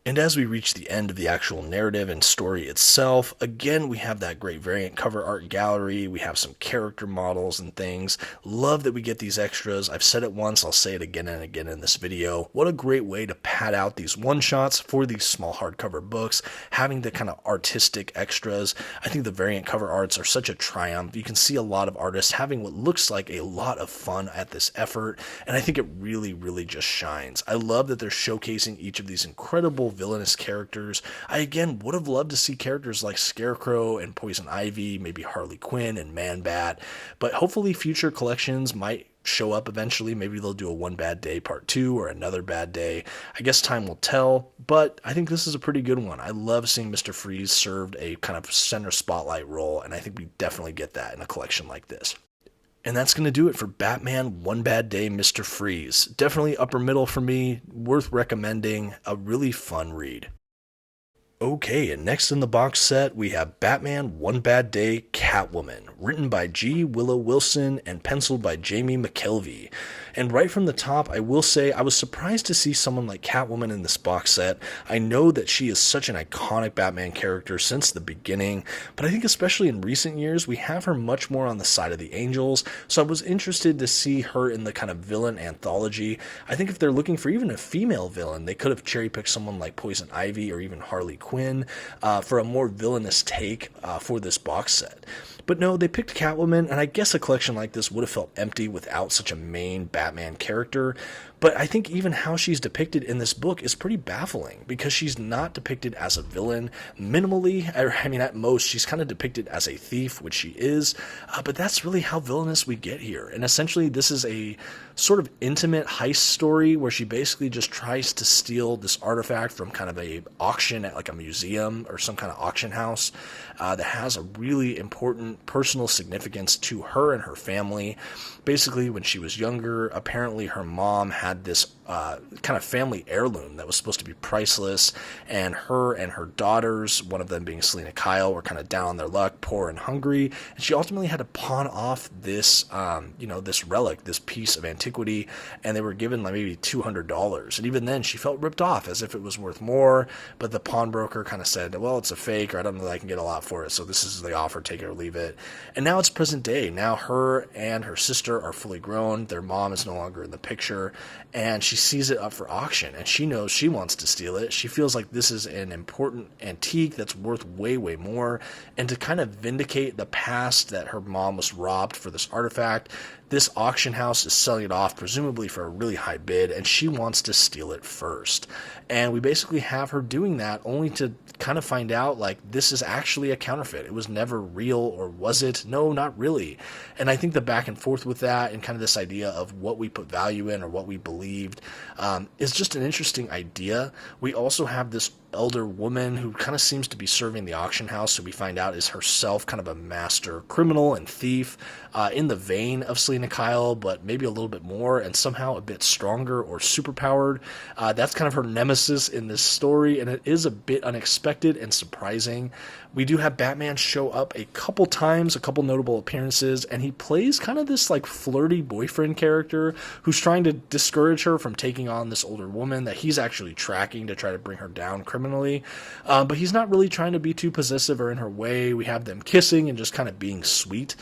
And as we reach the end of the actual narrative and story itself, again, we have that great variant cover art gallery. We have some character models and things. Love that we get these extras. I've said it once, I'll say it again and again in this video. What a great way to pad out these one-shots for these small hardcover books, having the kind of artistic extras. I think the variant cover arts are such a triumph. You can see a lot of artists having what looks like a lot of fun at this effort, and I think it really, really just shines. I love that they're showcasing each of these incredible villainous characters. I again would have loved to see characters like Scarecrow and Poison Ivy, maybe Harley Quinn and Man-Bat, but hopefully future collections might show up eventually. Maybe they'll do a One Bad Day Part 2 or Another Bad Day. I guess time will tell, but I think this is a pretty good one. I love seeing Mr. Freeze served a kind of center spotlight role, and I think we definitely get that in a collection like this. And that's going to do it for Batman One Bad Day Mr. Freeze. Definitely upper middle for me, worth recommending, a really fun read. Okay, and next in the box set, we have Batman One Bad Day Catwoman, written by G. Willow Wilson and penciled by Jamie McKelvey. And right from the top, I will say I was surprised to see someone like Catwoman in this box set. I know that she is such an iconic Batman character since the beginning, but I think especially in recent years, we have her much more on the side of the angels, so I was interested to see her in the kind of villain anthology. I think if they're looking for even a female villain, they could have cherry-picked someone like Poison Ivy or even Harley Quinn for a more villainous take for this box set. But no, they picked Catwoman, and I guess a collection like this would have felt empty without such a main Batman character. But I think even how she's depicted in this book is pretty baffling, because she's not depicted as a villain. Minimally, I mean, at most, she's kind of depicted as a thief, which she is, but that's really how villainous we get here. And essentially, this is a sort of intimate heist story where she basically just tries to steal this artifact from kind of a auction at like a museum or some kind of auction house that has a really important personal significance to her and her family. Basically, when she was younger, apparently her mom had this kind of family heirloom that was supposed to be priceless, and her daughters, one of them being Selena Kyle, were kind of down on their luck, poor and hungry, and she ultimately had to pawn off this, this relic, this piece of antiquity, and they were given like maybe $200, and even then she felt ripped off as if it was worth more, but the pawnbroker kind of said, well, it's a fake, or I don't know that I can get a lot for it, so this is the offer, take it or leave it. And now it's present day. Now her and her sister are fully grown, their mom is no longer in the picture, and she sees it up for auction, and she knows she wants to steal it. She feels like this is an important antique that's worth way, way more, and to kind of vindicate the past that her mom was robbed for this artifact, this auction house is selling it off, presumably for a really high bid, and she wants to steal it first. And we basically have her doing that only to kind of find out, like, this is actually a counterfeit. It was never real, or was it? No, not really. And I think the back and forth with that and kind of this idea of what we put value in or what we believed is just an interesting idea. We also have this elder woman who kind of seems to be serving the auction house, so we find out is herself kind of a master criminal and thief in the vein of Selena Kyle, but maybe a little bit more and somehow a bit stronger or superpowered. That's kind of her nemesis in this story, and it is a bit unexpected and surprising. We do have Batman show up a couple times, a couple notable appearances, and he plays kind of this like flirty boyfriend character who's trying to discourage her from taking on this older woman that he's actually tracking to try to bring her down criminally. But he's not really trying to be too possessive or in her way. We have them kissing and just kind of being sweet.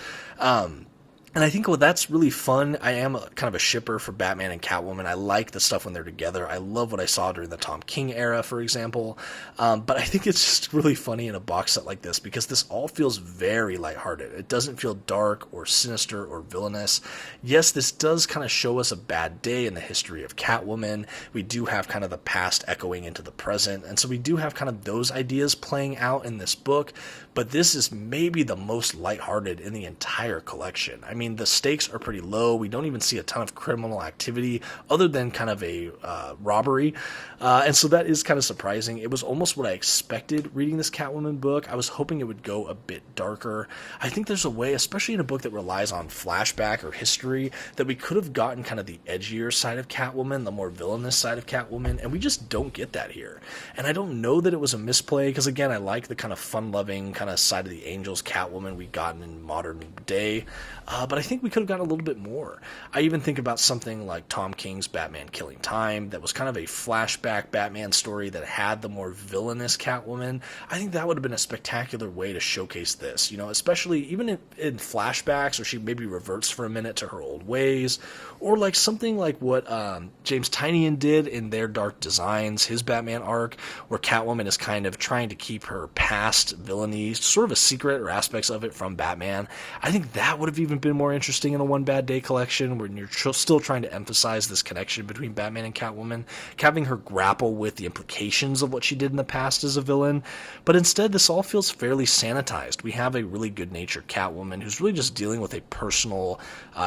And I think that's really fun. I am kind of a shipper for Batman and Catwoman. I like the stuff when they're together. I love what I saw during the Tom King era, for example. But I think it's just really funny in a box set like this because this all feels very lighthearted. It doesn't feel dark or sinister or villainous. Yes, this does kind of show us a bad day in the history of Catwoman. We do have kind of the past echoing into the present. And so we do have kind of those ideas playing out in this book. But this is maybe the most lighthearted in the entire collection. I mean, the stakes are pretty low. We don't even see a ton of criminal activity other than kind of a robbery. And so that is kind of surprising. It was almost what I expected reading this Catwoman book. I was hoping it would go a bit darker. I think there's a way, especially in a book that relies on flashback or history, that we could have gotten kind of the edgier side of Catwoman, the more villainous side of Catwoman, and we just don't get that here. And I don't know that it was a misplay, because again, I like the kind of fun-loving kind of side of the Angels Catwoman we've gotten in modern day, but I think we could have gotten a little bit more. I even think about something like Tom King's Batman Killing Time, that was kind of a flashback Batman story that had the more villainous Catwoman. I think that would have been a spectacular way to showcase this, you know, especially even in flashbacks, or she maybe reverts for a minute to her old ways, or like something like what James Tynion did in their Dark Designs, his Batman arc, where Catwoman is kind of trying to keep her past villainy sort of a secret, or aspects of it, from Batman. I think that would have even been more interesting in a One Bad Day collection, when you're still trying to emphasize this connection between Batman and Catwoman, having her grapple with the implications of what she did in the past as a villain. But instead, this all feels fairly sanitized. We have a really good-natured Catwoman who's really just dealing with a personal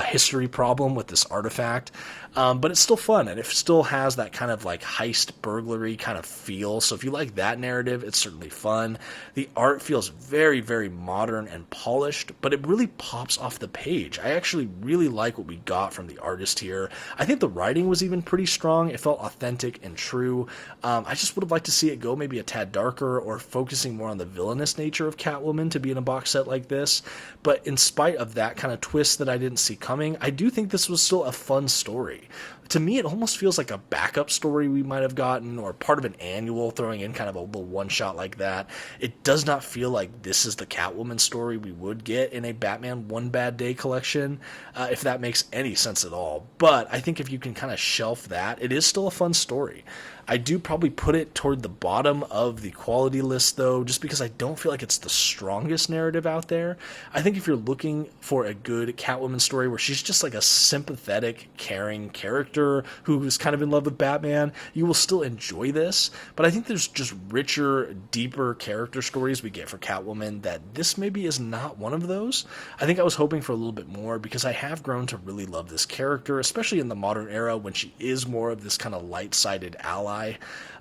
history problem with this artifact. But it's still fun, and it still has that kind of like heist burglary kind of feel. So if you like that narrative, it's certainly fun. The art feels very, very modern and polished, but it really pops off the page. page. I actually really like what we got from the artist here. I think the writing was even pretty strong. It felt authentic and true. I just would have liked to see it go maybe a tad darker or focusing more on the villainous nature of Catwoman to be in a box set like this. But in spite of that kind of twist that I didn't see coming, I do think this was still a fun story. To me, it almost feels like a backup story we might have gotten, or part of an annual, throwing in kind of a little one-shot like that. It does not feel like this is the Catwoman story we would get in a Batman One Bad Day collection, if that makes any sense at all. But I think if you can kind of shelf that, it is still a fun story. I do probably put it toward the bottom of the quality list, though, just because I don't feel like it's the strongest narrative out there. I think if you're looking for a good Catwoman story where she's just like a sympathetic, caring character who is kind of in love with Batman, you will still enjoy this. But I think there's just richer, deeper character stories we get for Catwoman that this maybe is not one of those. I think I was hoping for a little bit more because I have grown to really love this character, especially in the modern era when she is more of this kind of light-sided ally.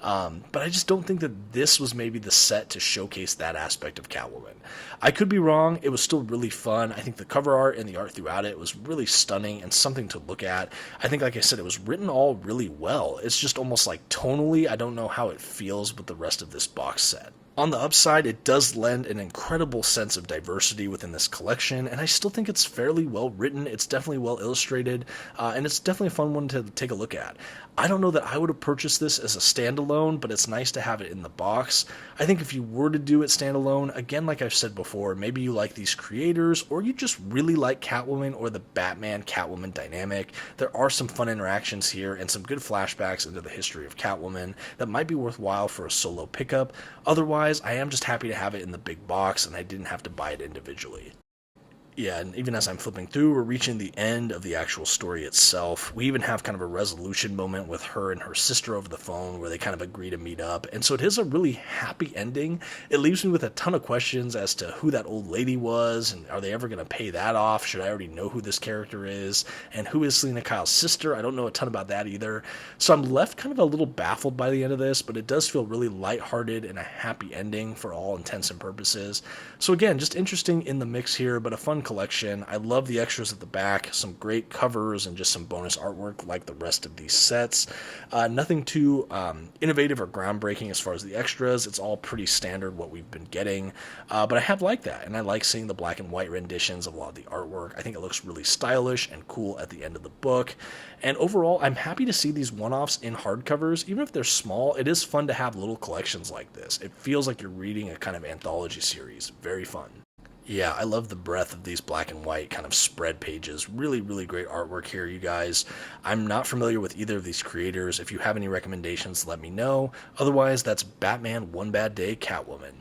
But I just don't think that this was maybe the set to showcase that aspect of Catwoman. I could be wrong. It was still really fun. I think the cover art and the art throughout it was really stunning and something to look at. I think, like I said, it was written all really well. It's just almost like tonally, I don't know how it feels with the rest of this box set. On the upside, it does lend an incredible sense of diversity within this collection, and I still think it's fairly well written. It's definitely well illustrated, and it's definitely a fun one to take a look at. I don't know that I would have purchased this as a standalone, but it's nice to have it in the box. I think if you were to do it standalone, again, like I've said before, maybe you like these creators, or you just really like Catwoman or the Batman-Catwoman dynamic. There are some fun interactions here and some good flashbacks into the history of Catwoman that might be worthwhile for a solo pickup. Otherwise, I am just happy to have it in the big box and I didn't have to buy it individually. Yeah, and even as I'm flipping through, we're reaching the end of the actual story itself. We even have kind of a resolution moment with her and her sister over the phone where they kind of agree to meet up. And so it is a really happy ending. It leaves me with a ton of questions as to who that old lady was, and are they ever going to pay that off? Should I already know who this character is? And who is Selena Kyle's sister? I don't know a ton about that either. So I'm left kind of a little baffled by the end of this, but it does feel really lighthearted and a happy ending for all intents and purposes. So again, just interesting in the mix here, but a fun collection. I love the extras at the back, some great covers and just some bonus artwork like the rest of these sets. Nothing too innovative or groundbreaking as far as the extras. It's all pretty standard what we've been getting, but I have liked that, and I like seeing the black and white renditions of a lot of the artwork. I think it looks really stylish and cool at the end of the book, and overall I'm happy to see these one-offs in hardcovers. Even if they're small, it is fun to have little collections like this. It feels like you're reading a kind of anthology series. Very fun. Yeah, I love the breadth of these black and white kind of spread pages. Really, really great artwork here, you guys. I'm not familiar with either of these creators. If you have any recommendations, let me know. Otherwise, that's Batman One Bad Day Catwoman.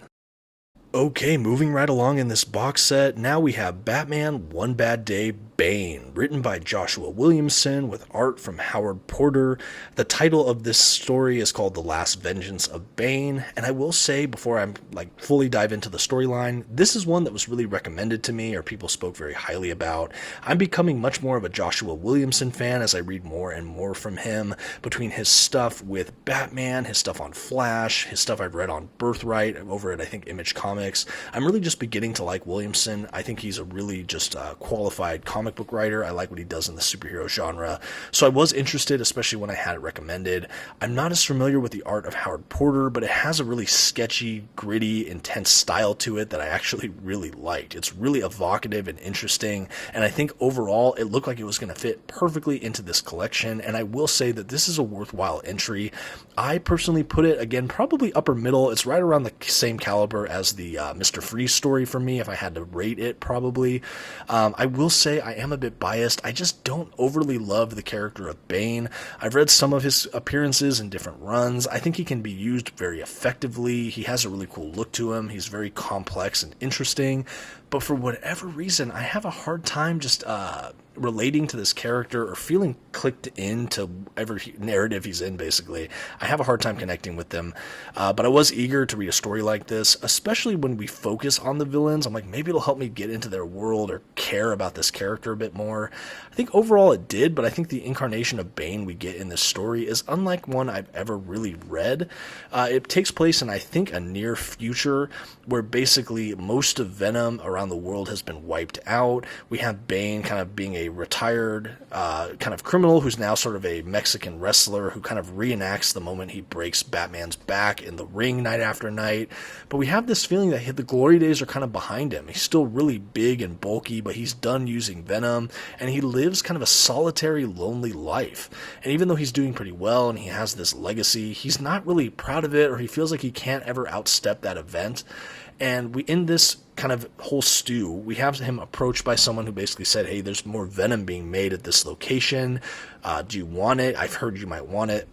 Okay, moving right along in this box set, now we have Batman One Bad Day Bane, written by Joshua Williamson with art from Howard Porter. The title of this story is called The Last Vengeance of Bane, and I will say before I'm fully dive into the storyline, this is one that was really recommended to me or people spoke very highly about. I'm becoming much more of a Joshua Williamson fan as I read more and more from him, between his stuff with Batman, his stuff on Flash, his stuff I've read on Birthright over at I think Image Comics. I'm really just beginning to like Williamson. I think he's a really just qualified comic book writer. I like what he does in the superhero genre. So I was interested, especially when I had it recommended. I'm not as familiar with the art of Howard Porter, but it has a really sketchy, gritty, intense style to it that I actually really liked. It's really evocative and interesting, and I think overall it looked like it was going to fit perfectly into this collection, and I will say that this is a worthwhile entry. I personally put it, again, probably upper middle. It's right around the same caliber as the Mr. Freeze story for me, if I had to rate it, probably. I will say I am a bit biased. I just don't overly love the character of Bane. I've read some of his appearances in different runs. I think he can be used very effectively. He has a really cool look to him. He's very complex and interesting, but for whatever reason, I have a hard time just relating to this character or feeling clicked into every narrative he's in, basically. I have a hard time connecting with them, but I was eager to read a story like this, especially when we focus on the villains. I'm like, maybe it'll help me get into their world or care about this character a bit more. I think overall it did, but I think the incarnation of Bane we get in this story is unlike one I've ever really read. It takes place in, I think, a near future where basically most of Venom around the world has been wiped out. We have Bane kind of being a retired kind of criminal who's now sort of a Mexican wrestler who kind of reenacts the moment he breaks Batman's back in the ring night after night. But we have this feeling that the glory days are kind of behind him. He's still really big and bulky, but he's done using Venom, and he lives kind of a solitary, lonely life. And even though he's doing pretty well and he has this legacy, he's not really proud of it, or he feels like he can't ever outstep that event. And in this kind of whole stew, we have him approached by someone who basically said, hey, there's more Venom being made at this location. Do you want it? I've heard you might want it.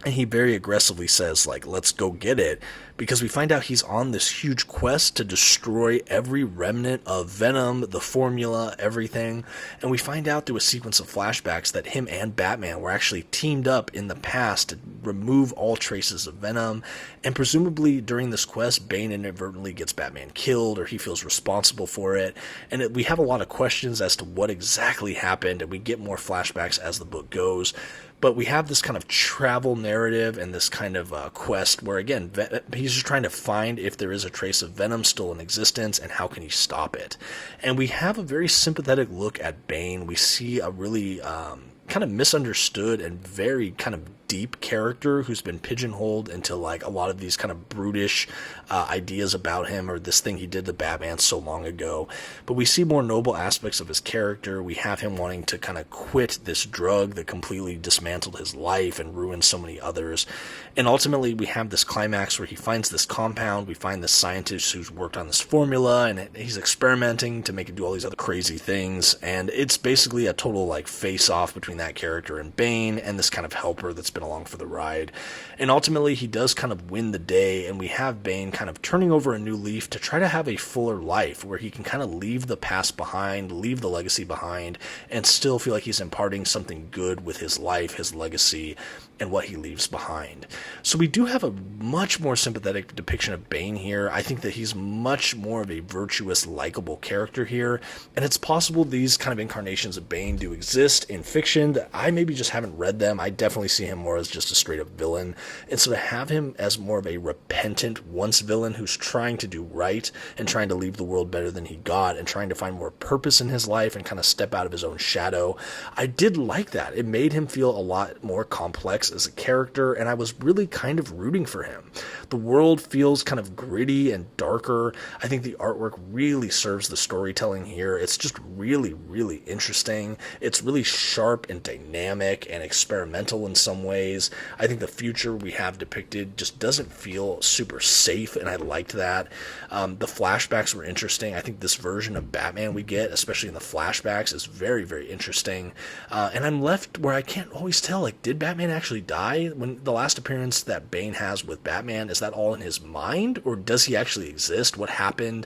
And he very aggressively says, like, let's go get it, because we find out he's on this huge quest to destroy every remnant of Venom, the formula, everything. And we find out through a sequence of flashbacks that him and Batman were actually teamed up in the past to remove all traces of Venom. And presumably during this quest, Bane inadvertently gets Batman killed, or he feels responsible for it. And we have a lot of questions as to what exactly happened, and we get more flashbacks as the book goes. But we have this kind of travel narrative and this kind of quest where, again, he's just trying to find if there is a trace of Venom still in existence and how can he stop it. And we have a very sympathetic look at Bane. We see a really kind of misunderstood and very kind of deep character who's been pigeonholed into like a lot of these kind of brutish ideas about him, or this thing he did to Batman so long ago. But we see more noble aspects of his character. We have him wanting to kind of quit this drug that completely dismantled his life and ruined so many others. And ultimately we have this climax where he finds this compound. We find this scientist who's worked on this formula, and he's experimenting to make it do all these other crazy things. And it's basically a total like face-off between that character and Bane and this kind of helper that's been along for the ride. And ultimately he does kind of win the day, and we have Bane kind of turning over a new leaf to try to have a fuller life where he can kind of leave the past behind, leave the legacy behind, and still feel like he's imparting something good with his life, his legacy, and what he leaves behind. So we do have a much more sympathetic depiction of Bane here. I think that he's much more of a virtuous, likable character here, and it's possible these kind of incarnations of Bane do exist in fiction that I maybe just haven't read them. I definitely see him more as just a straight up villain, and so to have him as more of a repentant once villain who's trying to do right and trying to leave the world better than he got and trying to find more purpose in his life and kind of step out of his own shadow, I did like that. It made him feel a lot more complex as a character, and I was really kind of rooting for him. The world feels kind of gritty and darker. I think the artwork really serves the storytelling here. It's just really, really interesting. It's really sharp and dynamic and experimental in some ways. I think the future we have depicted just doesn't feel super safe, and I liked that. The flashbacks were interesting. I think this version of Batman we get, especially in the flashbacks, is very, very interesting. And I'm left where I can't always tell, like, did Batman actually die? When the last appearance that Bane has with Batman, is that all in his mind, or does he actually exist? What happened?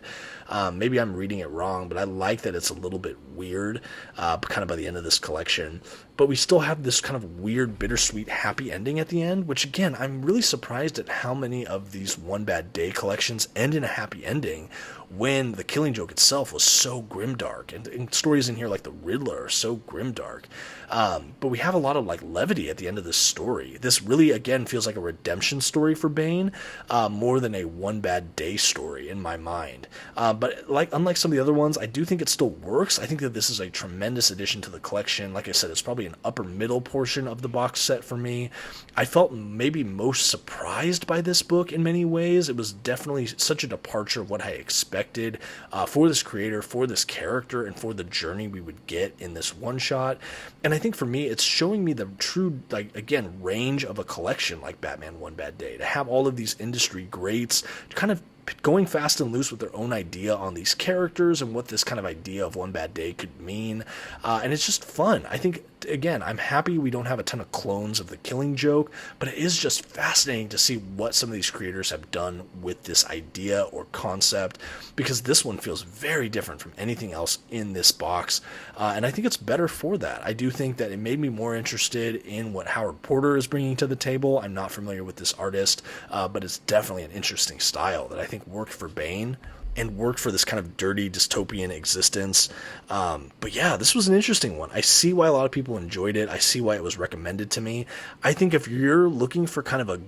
Maybe I'm reading it wrong, but I like that it's a little bit weird, kind of by the end of this collection. But we still have this kind of weird, bittersweet, happy ending at the end, which again, I'm really surprised at how many of these One Bad Day collections end in a happy ending when the Killing Joke itself was so grimdark, and stories in here like the Riddler are so grimdark. But we have a lot of like levity at the end of this story. This really, again, feels like a redemption story for Bane, more than a One Bad Day story in my mind. But unlike some of the other ones, I do think it still works. I think that this is a tremendous addition to the collection. Like I said, it's probably an upper middle portion of the box set for me. I felt maybe most surprised by this book in many ways. It was definitely such a departure of what I expected for this creator, for this character, and for the journey we would get in this one shot. And I think for me, it's showing me the true, like, again, range of a collection like Batman One Bad Day. To have all of these industry greats kind of going fast and loose with their own idea on these characters and what this kind of idea of One Bad Day could mean. And it's just fun. I think, again, I'm happy we don't have a ton of clones of the Killing Joke, but it is just fascinating to see what some of these creators have done with this idea or concept, because this one feels very different from anything else in this box. And I think it's better for that. I do think that it made me more interested in what Howard Porter is bringing to the table. I'm not familiar with this artist, but it's definitely an interesting style that I think worked for Bane. and worked for this kind of dirty dystopian existence. But yeah, this was an interesting one. I see why a lot of people enjoyed it. I see why it was recommended to me. I think if you're looking for kind of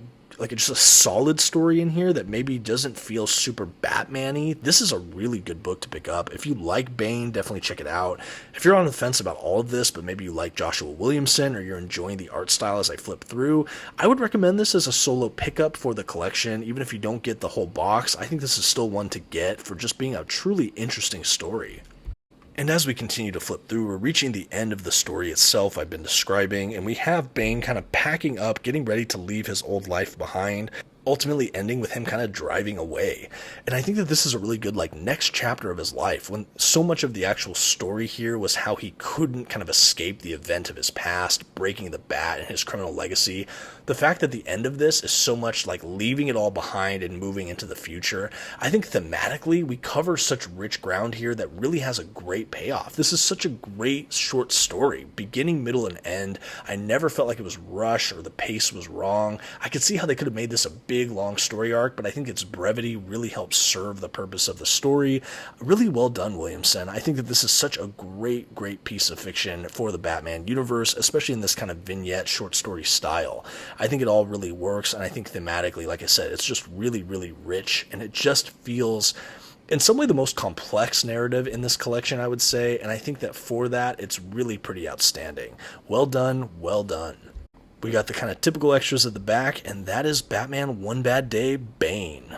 just a solid story in here that maybe doesn't feel super Batman-y, this is a really good book to pick up. If you like Bane, definitely check it out. If you're on the fence about all of this, but maybe you like Joshua Williamson or you're enjoying the art style as I flip through, I would recommend this as a solo pickup for the collection. Even if you don't get the whole box, I think this is still one to get for just being a truly interesting story. And as we continue to flip through, we're reaching the end of the story itself I've been describing, and we have Bane kind of packing up, getting ready to leave his old life behind, ultimately ending with him kind of driving away. And I think that this is a really good next chapter of his life, when so much of the actual story here was how he couldn't kind of escape the event of his past, breaking the bat and his criminal legacy. The fact that the end of this is so much like leaving it all behind and moving into the future, I think thematically we cover such rich ground here that really has a great payoff. This is such a great short story, beginning, middle, and end. I never felt like it was rushed or the pace was wrong. I could see how they could have made this a big, long story arc, but I think its brevity really helps serve the purpose of the story. Really well done, Williamson. I think that this is such a great, great piece of fiction for the Batman universe, especially in this kind of vignette short story style. I think it all really works, and I think thematically, like I said, it's just really, really rich, and it just feels in some way the most complex narrative in this collection, I would say, and I think that for that, it's really pretty outstanding. Well done, well done. We got the kind of typical extras at the back, and that is Batman One Bad Day Bane.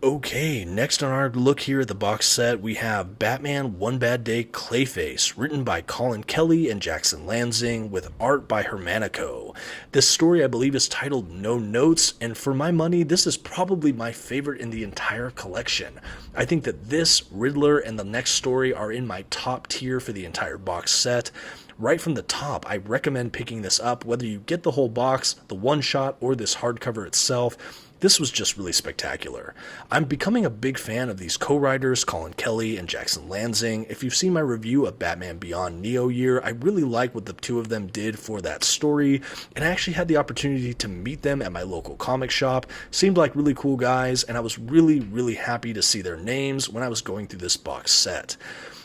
Okay, next on our look here at the box set, we have Batman One Bad Day Clayface, written by Colin Kelly and Jackson Lansing, with art by Hermanico. This story, I believe, is titled No Notes, and for my money, this is probably my favorite in the entire collection. I think that this, Riddler, and the next story are in my top tier for the entire box set. Right from the top, I recommend picking this up, whether you get the whole box, the one-shot, or this hardcover itself. This was just really spectacular. I'm becoming a big fan of these co-writers, Colin Kelly and Jackson Lansing. If you've seen my review of Batman Beyond Neo Year, I really like what the two of them did for that story, and I actually had the opportunity to meet them at my local comic shop. Seemed like really cool guys, and I was really, really happy to see their names when I was going through this box set.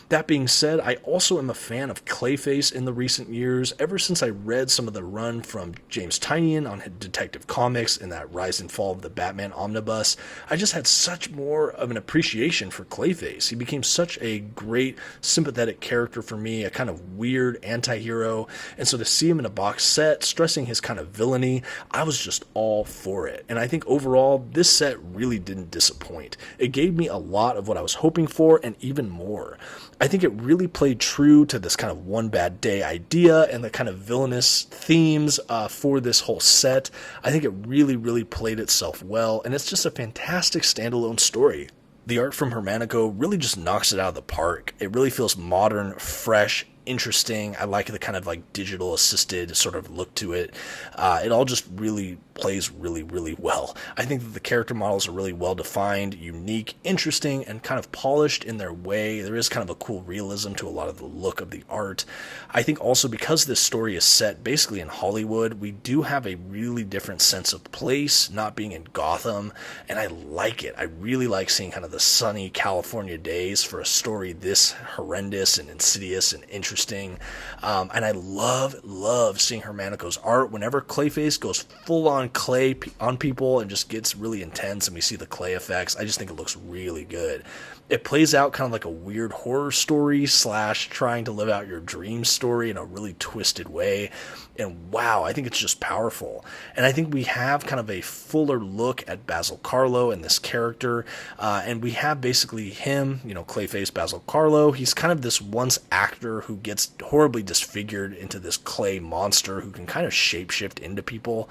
That being said, I also am a fan of Clayface in the recent years. Ever since I read some of the run from James Tynion on Detective Comics and that Rise and Fall of the Batman Omnibus, I just had such more of an appreciation for Clayface. He became such a great, sympathetic character for me, a kind of weird anti-hero, and so to see him in a box set, stressing his kind of villainy, I was just all for it. And I think overall, this set really didn't disappoint. It gave me a lot of what I was hoping for, and even more. I think it really played true to this kind of one bad day idea and the kind of villainous themes for this whole set. I think it really, really played itself well, and it's just a fantastic standalone story. The art from Hermanico really just knocks it out of the park. It really feels modern, fresh, interesting. I like the kind of digital assisted sort of look to it. It all just really plays really, really well. I think that the character models are really well defined, unique, interesting, and kind of polished in their way. There is kind of a cool realism to a lot of the look of the art. I think also because this story is set basically in Hollywood, we do have a really different sense of place, not being in Gotham, and I like it. I really like seeing kind of the sunny California days for a story this horrendous and insidious and interesting. And I love seeing Hermanico's art. Whenever Clayface goes full on clay on people and just gets really intense and we see the clay effects, I just think it looks really good. It plays out kind of like a weird horror story / trying to live out your dream story in a really twisted way. And wow, I think it's just powerful. And I think we have kind of a fuller look at Basil Karlo and this character. And we have basically him, Clayface Basil Karlo. He's kind of this once actor who gets horribly disfigured into this clay monster who can kind of shapeshift into people,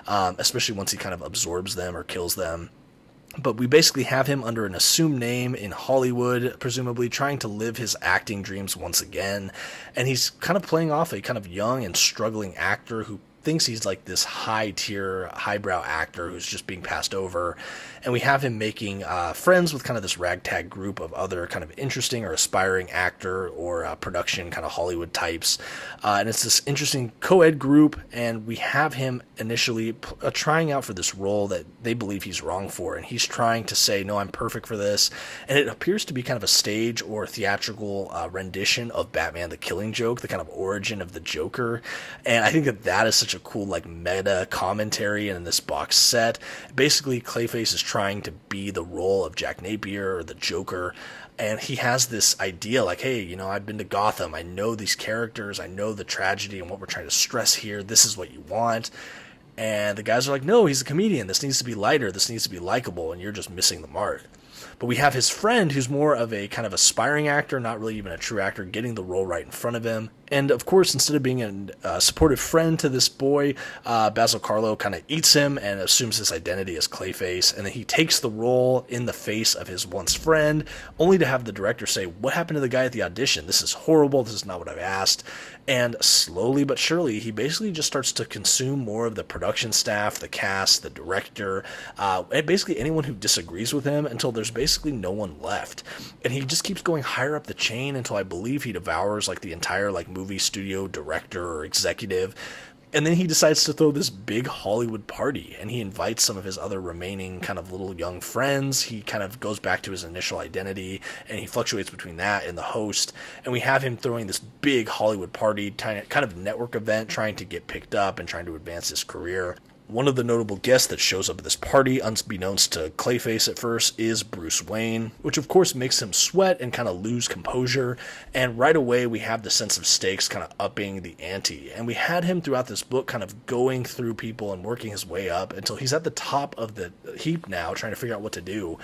especially once he kind of absorbs them or kills them. But we basically have him under an assumed name in Hollywood, presumably trying to live his acting dreams once again. And he's kind of playing off a kind of young and struggling actor who thinks he's like this high tier, highbrow actor who's just being passed over. And we have him making friends with kind of this ragtag group of other kind of interesting or aspiring actor or production kind of Hollywood types. And it's this interesting co-ed group, and we have him initially trying out for this role that they believe he's wrong for. And he's trying to say, no, I'm perfect for this. And it appears to be kind of a stage or theatrical rendition of Batman the Killing Joke, the kind of origin of the Joker. And I think that is such a cool like meta commentary in this box set. Basically, Clayface is trying to be the role of Jack Napier or the Joker, and he has this idea like, hey, I've been to Gotham, I know these characters, I know the tragedy and what we're trying to stress here, this is what you want. And the guys are like, no, he's a comedian, this needs to be lighter, this needs to be likable, and you're just missing the mark. But we have his friend, who's more of a kind of aspiring actor, not really even a true actor, getting the role right in front of him. And of course, instead of being a supportive friend to this boy, Basil Karlo kind of eats him and assumes his identity as Clayface. And then he takes the role in the face of his once friend, only to have the director say, what happened to the guy at the audition? This is horrible. This is not what I've asked. And slowly but surely, he basically just starts to consume more of the production staff, the cast, the director, and basically anyone who disagrees with him until there's basically no one left. And he just keeps going higher up the chain until I believe he devours like the entire like movie studio director or executive. And then he decides to throw this big Hollywood party, and he invites some of his other remaining kind of little young friends. He kind of goes back to his initial identity, and he fluctuates between that and the host. And we have him throwing this big Hollywood party, kind of network event, trying to get picked up and trying to advance his career. One of the notable guests that shows up at this party, unbeknownst to Clayface at first, is Bruce Wayne, which of course makes him sweat and kind of lose composure. And right away we have the sense of stakes kind of upping the ante. And we had him throughout this book kind of going through people and working his way up until he's at the top of the heap now, trying to figure out what to do.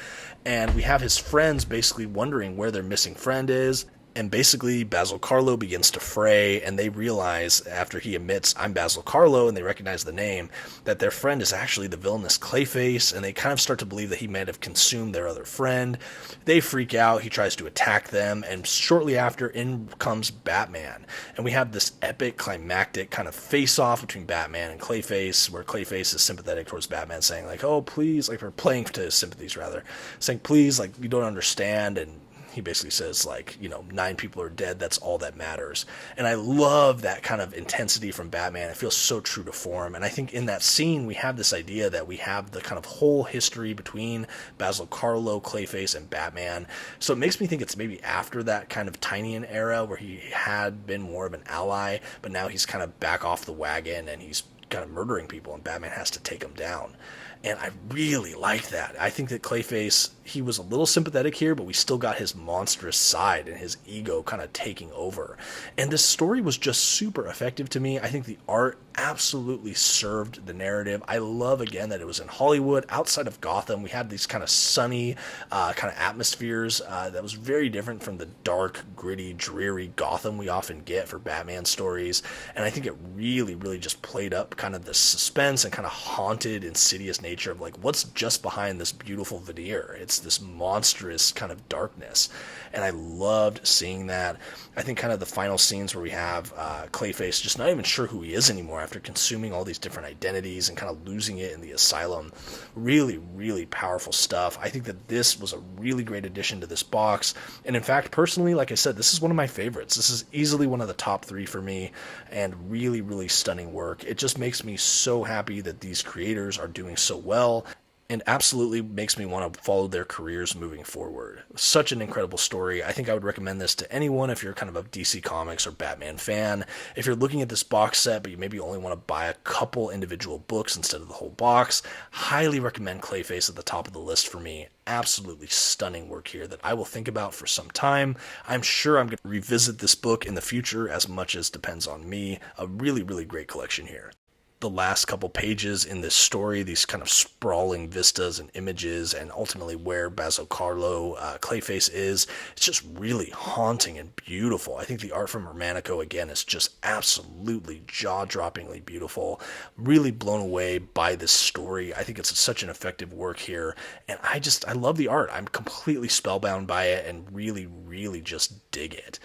And we have his friends basically wondering where their missing friend is. And basically, Basil Karlo begins to fray, and they realize after he admits, I'm Basil Karlo, and they recognize the name, that their friend is actually the villainous Clayface, and they kind of start to believe that he might have consumed their other friend. They freak out, he tries to attack them, and shortly after, in comes Batman. And we have this epic, climactic kind of face-off between Batman and Clayface, where Clayface is sympathetic towards Batman, saying like, oh, please, like, or playing to his sympathies, rather, saying, please, like, you don't understand, and he basically says, like, 9 people are dead, that's all that matters. And I love that kind of intensity from Batman. It feels so true to form. And I think in that scene, we have this idea that we have the kind of whole history between Basil Karlo, Clayface, and Batman. So it makes me think it's maybe after that kind of Tynion era where he had been more of an ally, but now he's kind of back off the wagon and he's kind of murdering people, and Batman has to take him down. And I really like that. I think that Clayface, he was a little sympathetic here, but we still got his monstrous side and his ego kind of taking over. And this story was just super effective to me. I think the art absolutely served the narrative. I love, again, that it was in Hollywood. Outside of Gotham, we had these kind of sunny kind of atmospheres that was very different from the dark, gritty, dreary Gotham we often get for Batman stories. And I think it really, really just played up kind of the suspense and kind of haunted, insidious nature of like what's just behind this beautiful veneer. It's this monstrous kind of darkness, and I loved seeing that. I think kind of the final scenes where we have Clayface just not even sure who he is anymore after consuming all these different identities and kind of losing it in the asylum. Really, really powerful stuff. I think that this was a really great addition to this box, and in fact, personally, like I said, this is one of my favorites. This is easily one of the top 3 for me, and really, really stunning work. It just makes me so happy that these creators are doing so well, and absolutely makes me want to follow their careers moving forward. Such an incredible story. I think I would recommend this to anyone if you're kind of a DC Comics or Batman fan. If you're looking at this box set, but you maybe only want to buy a couple individual books instead of the whole box, highly recommend Clayface at the top of the list for me. Absolutely stunning work here that I will think about for some time. I'm sure I'm going to revisit this book in the future as much as depends on me. A really, really great collection here. The last couple pages in this story, these kind of sprawling vistas and images, and ultimately where Basil Karlo, Clayface is, it's just really haunting and beautiful. I think the art from Romanico, again, is just absolutely jaw-droppingly beautiful. Really blown away by this story. I think it's such an effective work here, and I love the art. I'm completely spellbound by it and really, really just dig it.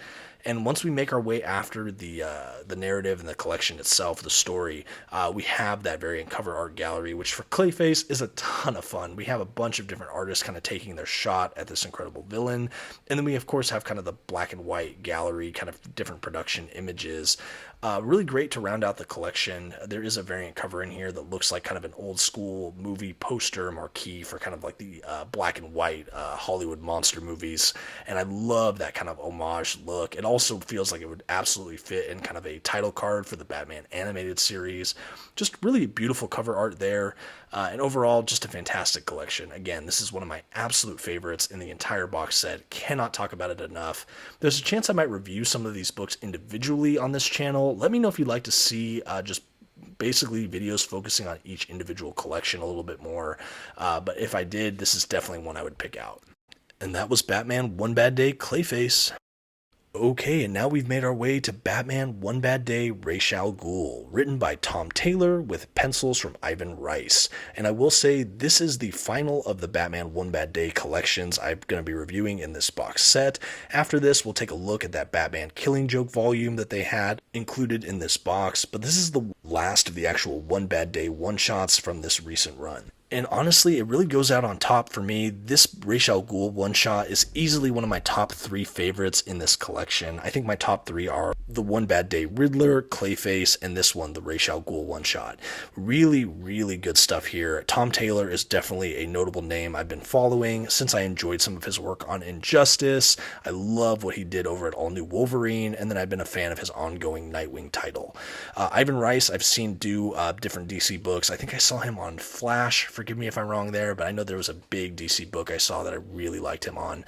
And once we make our way after the narrative and the collection itself, the story, we have that variant cover art gallery, which for Clayface is a ton of fun. We have a bunch of different artists kind of taking their shot at this incredible villain. And then we, of course, have kind of the black and white gallery, kind of different production images. Really great to round out the collection. There is a variant cover in here that looks like kind of an old school movie poster marquee for kind of like the black and white Hollywood monster movies. And I love that kind of homage look. It also feels like it would absolutely fit in kind of a title card for the Batman animated series. Just really beautiful cover art there. And overall, just a fantastic collection. Again, this is one of my absolute favorites in the entire box set. Cannot talk about it enough. There's a chance I might review some of these books individually on this channel. Let me know if you'd like to see just basically videos focusing on each individual collection a little bit more. But if I did, this is definitely one I would pick out. And that was Batman One Bad Day Clayface. Okay, and now we've made our way to Batman One Bad Day Ra's al Ghul, written by Tom Taylor with pencils from Ivan Reis. And I will say this is the final of the Batman One Bad Day collections I'm going to be reviewing in this box set. After this, we'll take a look at that Batman Killing Joke volume that they had included in this box, but this is the last of the actual One Bad Day one-shots from this recent run. And honestly, it really goes out on top for me. This Ra's al Ghul one-shot is easily one of my top 3 favorites in this collection. I think my top 3 are the One Bad Day Riddler, Clayface, and this one, the Ra's al Ghul one-shot. Really, really good stuff here. Tom Taylor is definitely a notable name I've been following since I enjoyed some of his work on Injustice. I love what he did over at All New Wolverine, and then I've been a fan of his ongoing Nightwing title. Ivan Reis, I've seen do different DC books. I think I saw him on Flash. Forgive me if I'm wrong there, but I know there was a big DC book I saw that I really liked him on.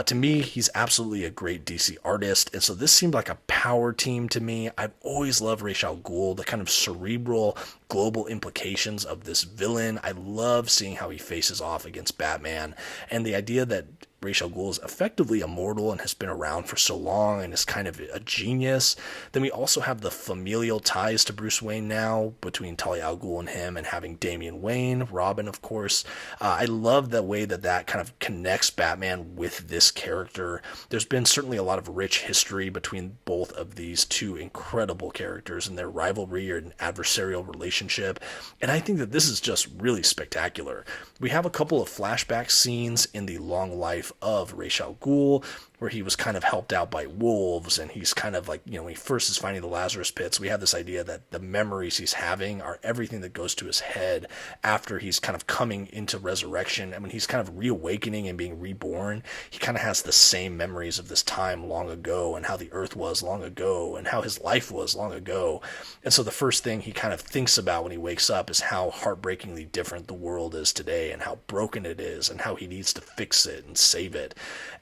To me, he's absolutely a great DC artist, and so this seemed like a power team to me. I've always loved Ra's al Ghul, the kind of cerebral global implications of this villain. I love seeing how he faces off against Batman, and the idea that Ra's al Ghul is effectively immortal and has been around for so long and is kind of a genius. Then we also have the familial ties to Bruce Wayne now between Talia al Ghul and him, and having Damian Wayne, Robin, of course. I love the way that kind of connects Batman with this character. There's been certainly a lot of rich history between both of these two incredible characters and their rivalry or an adversarial relationship, and I think that this is just really spectacular. We have a couple of flashback scenes in the long life of Ra's al Ghul, where he was kind of helped out by wolves, and he's kind of like, when he first is finding the Lazarus pits, we have this idea that the memories he's having are everything that goes to his head after he's kind of coming into resurrection. And when he's kind of reawakening and being reborn, he kind of has the same memories of this time long ago, and how the earth was long ago, and how his life was long ago. And so the first thing he kind of thinks about when he wakes up is how heartbreakingly different the world is today, and how broken it is, and how he needs to fix it and save it.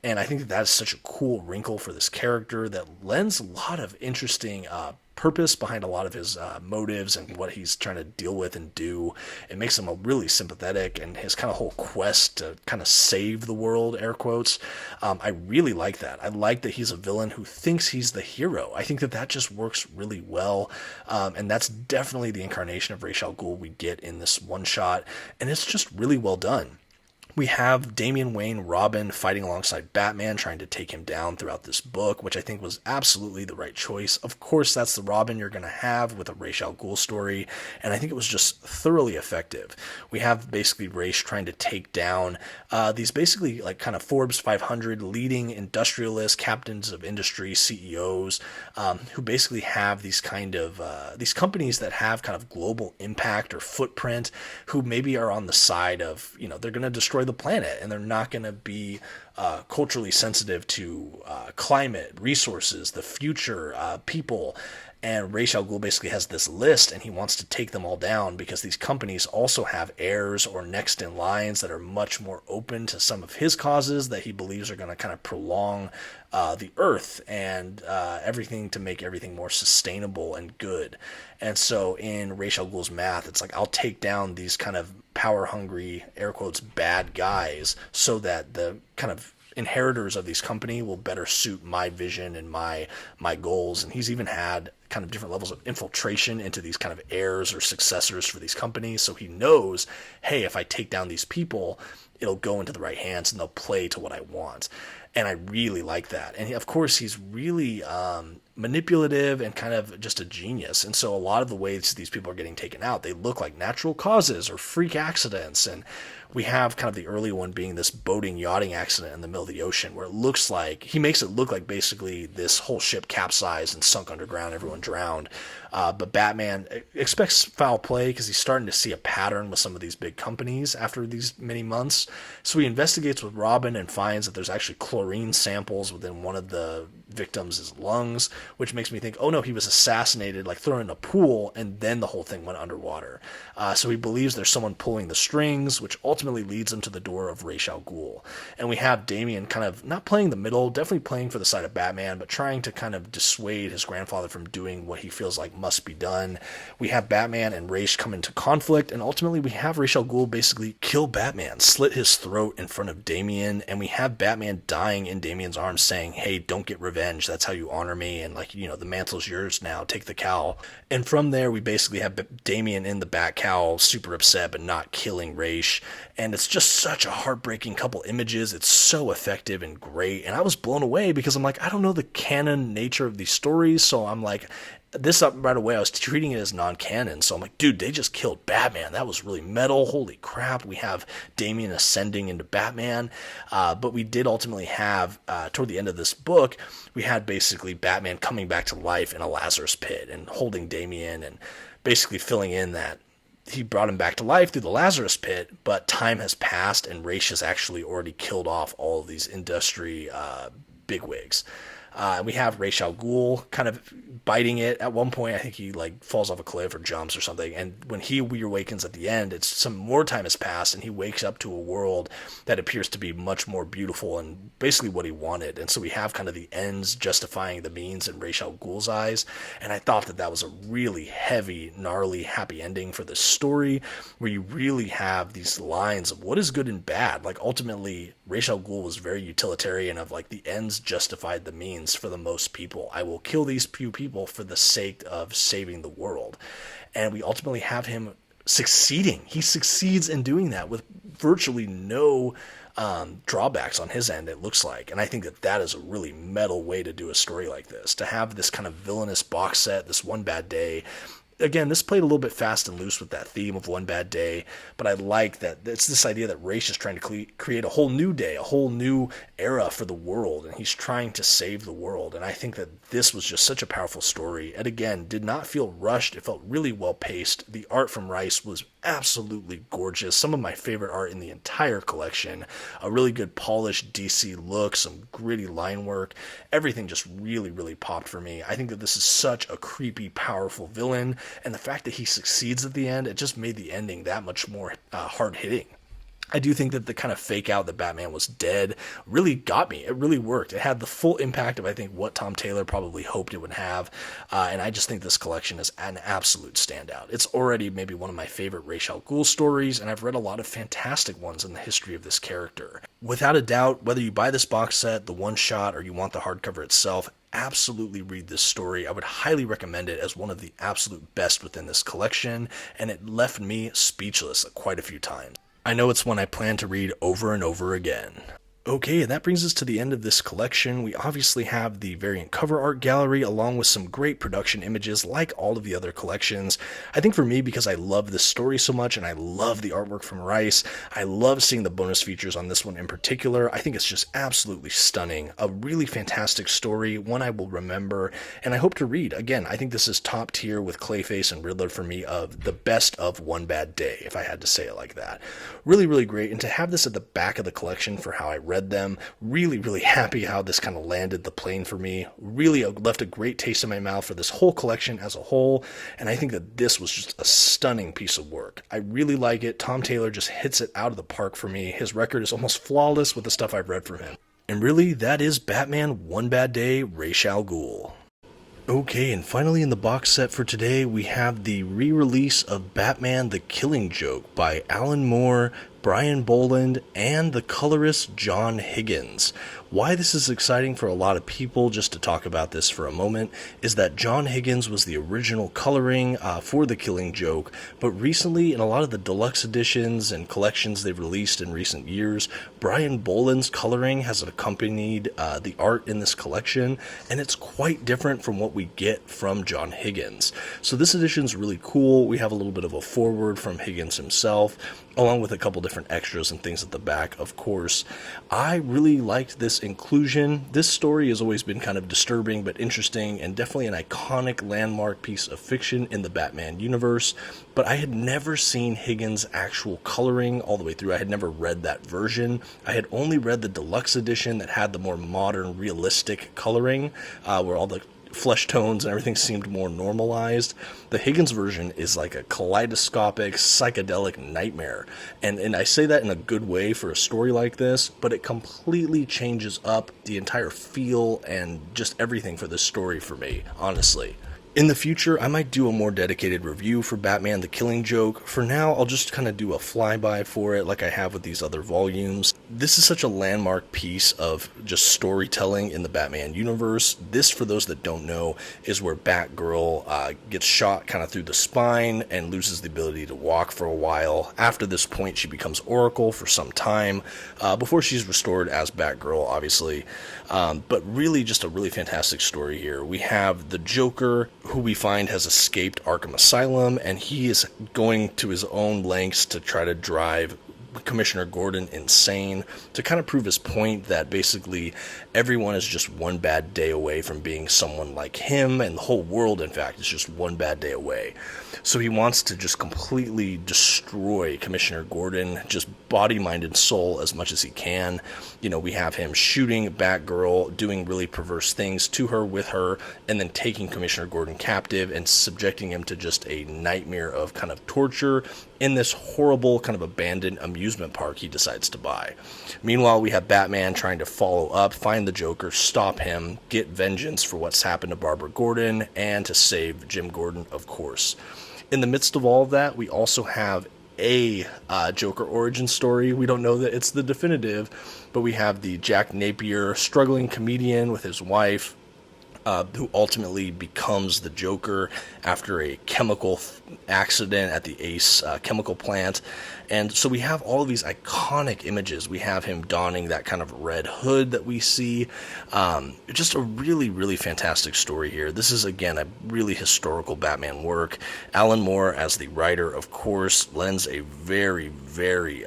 And I think that that's such a cool wrinkle for this character that lends a lot of interesting purpose behind a lot of his motives and what he's trying to deal with and do. It makes him a really sympathetic, and his kind of whole quest to kind of save the world, air quotes. I really like that. I like that he's a villain who thinks he's the hero. I think that just works really well, and that's definitely the incarnation of Ra's al Ghul we get in this one shot, and it's just really well done. We have Damian Wayne, Robin, fighting alongside Batman, trying to take him down throughout this book, which I think was absolutely the right choice. Of course, that's the Robin you're going to have with a Ra's al Ghul story, and I think it was just thoroughly effective. We have basically Ra's trying to take down these basically like kind of Forbes 500 leading industrialists, captains of industry, CEOs, who basically have these kind of these companies that have kind of global impact or footprint, who maybe are on the side of, they're going to destroy the planet, and they're not going to be culturally sensitive to climate, resources, the future, people. And Ra's al Ghul basically has this list, and he wants to take them all down because these companies also have heirs or next in lines that are much more open to some of his causes that he believes are going to kind of prolong the earth and everything to make everything more sustainable and good. And so in Ra's al Ghul's math, it's like, I'll take down these kind of power-hungry, air quotes, bad guys so that the kind of inheritors of these company will better suit my vision and my goals. And he's even had kind of different levels of infiltration into these kind of heirs or successors for these companies. So he knows, hey, if I take down these people, it'll go into the right hands and they'll play to what I want. And I really like that. And of course, he's really manipulative and kind of just a genius. And so a lot of the ways these people are getting taken out, they look like natural causes or freak accidents. And we have kind of the early one being this boating yachting accident in the middle of the ocean, where it looks like, he makes it look like basically this whole ship capsized and sunk underground, everyone drowned. But Batman expects foul play because he's starting to see a pattern with some of these big companies after these many months. So he investigates with Robin and finds that there's actually chlorine samples within one of the victims' lungs, which makes me think, oh no, he was assassinated, like thrown in a pool, and then the whole thing went underwater. So he believes there's someone pulling the strings, which ultimately leads him to the door of Ra's al Ghul. And we have Damian kind of not playing the middle, definitely playing for the side of Batman, but trying to kind of dissuade his grandfather from doing what he feels like must be done. We have Batman and Ra's come into conflict, and ultimately we have Ra's al Ghul basically kill Batman, slit his throat in front of Damian, and we have Batman dying in Damian's arms saying, hey, don't get revenge, that's how you honor me, and like, you know, the mantle's yours now, take the cowl. And from there we basically have Damian in the bat cowl, super upset but not killing Ra's, and it's just such a heartbreaking couple images. It's so effective and great, and I was blown away because I'm like, I don't know the canon nature of these stories, so I'm like, this up right away, I was treating it as non-canon, so I'm like, dude, they just killed Batman. That was really metal. Holy crap. We have Damian ascending into Batman, but we did ultimately have, toward the end of this book, we had basically Batman coming back to life in a Lazarus pit and holding Damian and basically filling in that he brought him back to life through the Lazarus pit, but time has passed and Ra's has actually already killed off all of these industry bigwigs. We have Ra's al Ghul kind of biting it. At one point, I think he like falls off a cliff or jumps or something. And when he reawakens at the end, it's some more time has passed and he wakes up to a world that appears to be much more beautiful and basically what he wanted. And so we have kind of the ends justifying the means in Ra's al Ghul's eyes. And I thought that that was a really heavy, gnarly, happy ending for this story where you really have these lines of what is good and bad. Like ultimately, Ra's al Ghul was very utilitarian of like the ends justified the means for the most people. I will kill these few people for the sake of saving the world. And we ultimately have him succeeding. He succeeds in doing that with virtually no drawbacks on his end, it looks like. And I think that that is a really metal way to do a story like this, to have this kind of villainous box set, this One Bad Day. Again, this played a little bit fast and loose with that theme of One Bad Day, but I like that it's this idea that Ra's is trying to create a whole new day, a whole new era for the world, and he's trying to save the world. And I think that this was just such a powerful story. And again, did not feel rushed. It felt really well paced. The art from Rice was absolutely gorgeous. Some of my favorite art in the entire collection. A really good polished DC look, some gritty line work. Everything just really, really popped for me. I think that this is such a creepy, powerful villain. And the fact that he succeeds at the end, it just made the ending that much more hard-hitting. I do think that the kind of fake out that Batman was dead really got me. It really worked. It had the full impact of, I think, what Tom Taylor probably hoped it would have. And I just think this collection is an absolute standout. It's already maybe one of my favorite Ra's al Ghul stories, and I've read a lot of fantastic ones in the history of this character. Without a doubt, whether you buy this box set, the one-shot, or you want the hardcover itself, absolutely read this story. I would highly recommend it as one of the absolute best within this collection, and it left me speechless quite a few times. I know it's one I plan to read over and over again. Okay, and that brings us to the end of this collection. We obviously have the variant cover art gallery along with some great production images like all of the other collections. I think for me, because I love this story so much and I love the artwork from Rice, I love seeing the bonus features on this one in particular. I think it's just absolutely stunning. A really fantastic story, one I will remember and I hope to read. Again, I think this is top tier with Clayface and Riddler for me of the best of One Bad Day, if I had to say it like that. Really, really great. And to have this at the back of the collection for how I read them, really, really happy how this kind of landed the plane for me. Really left a great taste in my mouth for this whole collection as a whole, and I think that this was just a stunning piece of work. I really like it. Tom Taylor just hits it out of the park for me. His record is almost flawless with the stuff I've read from him. And really, that is Batman One Bad Day, Ra's al Ghul. Okay, and finally in the box set for today, we have the re-release of Batman the Killing Joke by Alan Moore, Brian Boland, and the colorist John Higgins. Why this is exciting for a lot of people, just to talk about this for a moment, is that John Higgins was the original coloring for The Killing Joke, but recently in a lot of the deluxe editions and collections they've released in recent years, Brian Boland's coloring has accompanied the art in this collection, and it's quite different from what we get from John Higgins. So this edition is really cool. We have a little bit of a foreword from Higgins himself, along with a couple different extras and things at the back, of course. I really liked this inclusion. This story has always been kind of disturbing but interesting, and definitely an iconic landmark piece of fiction in the Batman universe, but I had never seen Higgins' actual coloring all the way through. I had never read that version. I had only read the deluxe edition that had the more modern, realistic coloring, where all the flesh tones and everything seemed more normalized. The Higgins version is like a kaleidoscopic, psychedelic nightmare. And I say that in a good way for a story like this, but it completely changes up the entire feel and just everything for this story for me, honestly. In the future, I might do a more dedicated review for Batman The Killing Joke. For now, I'll just kind of do a flyby for it like I have with these other volumes. This is such a landmark piece of just storytelling in the Batman universe. This, for those that don't know, is where Batgirl gets shot kind of through the spine and loses the ability to walk for a while. After this point, she becomes Oracle for some time, before she's restored as Batgirl, obviously. But really, just a really fantastic story here. We have the Joker, who we find has escaped Arkham Asylum, and he is going to his own lengths to try to drive Commissioner Gordon insane, to kind of prove his point that basically everyone is just one bad day away from being someone like him, and the whole world, in fact, is just one bad day away. So he wants to just completely destroy Commissioner Gordon, just body, mind, and soul as much as he can. You know, we have him shooting Batgirl, doing really perverse things to her, with her, and then taking Commissioner Gordon captive and subjecting him to just a nightmare of kind of torture in this horrible kind of abandoned amusement park he decides to buy. Meanwhile, we have Batman trying to follow up, find the Joker, stop him, get vengeance for what's happened to Barbara Gordon, and to save Jim Gordon, of course. In the midst of all of that, we also have a Joker origin story. We don't know that it's the definitive, but we have the Jack Napier struggling comedian with his wife, who ultimately becomes the Joker after a chemical accident at the Ace chemical plant. And so we have all of these iconic images. We have him donning that kind of red hood that we see. Just a really, really fantastic story here. This is, again, a really historical Batman work. Alan Moore, as the writer, of course, lends a very, very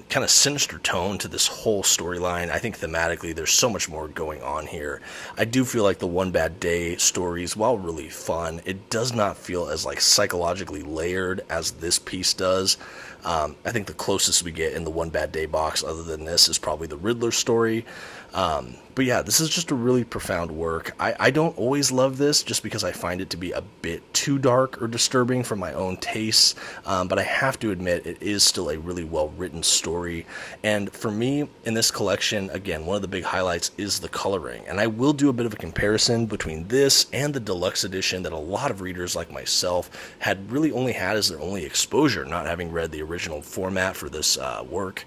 kind of sinister tone to this whole storyline. I think thematically there's so much more going on here. I do feel like the One Bad Day stories, while really fun, it does not feel as like psychologically layered as this piece does. I think the closest we get in the One Bad Day box other than this is probably the Riddler story. But yeah, this is just a really profound work. I don't always love this just because I find it to be a bit too dark or disturbing for my own tastes, but I have to admit it is still a really well-written story. And for me, in this collection, again, one of the big highlights is the coloring. And I will do a bit of a comparison between this and the deluxe edition that a lot of readers like myself had really only had as their only exposure, not having read the original format for this work.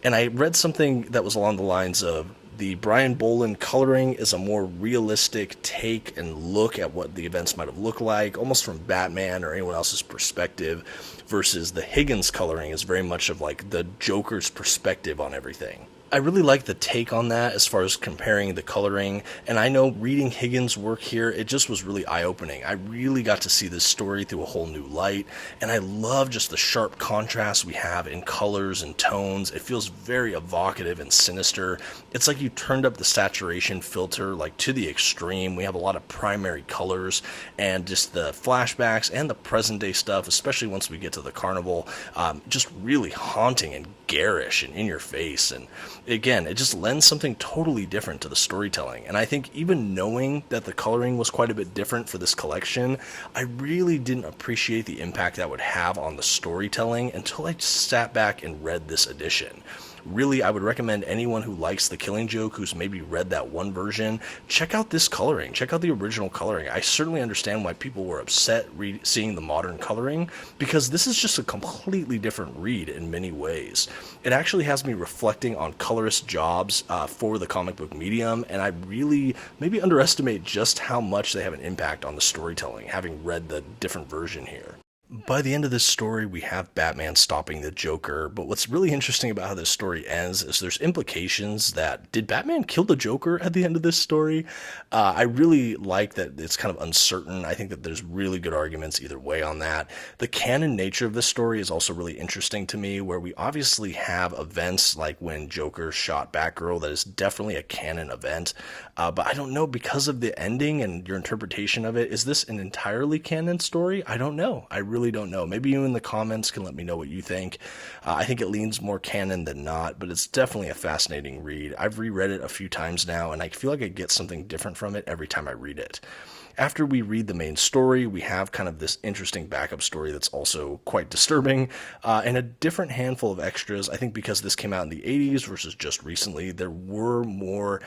And I read something that was along the lines of, the Brian Boland coloring is a more realistic take and look at what the events might have looked like, almost from Batman or anyone else's perspective, versus the Higgins coloring is very much of like the Joker's perspective on everything. I really like the take on that as far as comparing the coloring, and I know reading Higgins' work here, it just was really eye-opening. I really got to see this story through a whole new light, and I love just the sharp contrast we have in colors and tones. It feels very evocative and sinister. It's like you turned up the saturation filter like to the extreme. We have a lot of primary colors, and just the flashbacks and the present-day stuff, especially once we get to the carnival, just really haunting and garish and in your face. And again, it just lends something totally different to the storytelling. And I think even knowing that the coloring was quite a bit different for this collection, I really didn't appreciate the impact that would have on the storytelling until I sat back and read this edition. Really, I would recommend anyone who likes The Killing Joke, who's maybe read that one version, check out this coloring. Check out the original coloring. I certainly understand why people were upset seeing the modern coloring, because this is just a completely different read in many ways. It actually has me reflecting on colorist jobs for the comic book medium, and I really maybe underestimate just how much they have an impact on the storytelling, having read the different version here. By the end of this story, we have Batman stopping the Joker, but what's really interesting about how this story ends is there's implications that, did Batman kill the Joker at the end of this story? I really like that it's kind of uncertain. I think that there's really good arguments either way on that. The canon nature of this story is also really interesting to me, where we obviously have events like when Joker shot Batgirl. That is definitely a canon event, but I don't know, because of the ending and your interpretation of it, is this an entirely canon story? I don't know. I really don't know. Maybe you in the comments can let me know what you think. I think it leans more canon than not, but it's definitely a fascinating read. I've reread it a few times now, and I feel like I get something different from it every time I read it. After we read the main story, we have kind of this interesting backup story that's also quite disturbing, and a different handful of extras. I think because this came out in the 80s versus just recently, there were more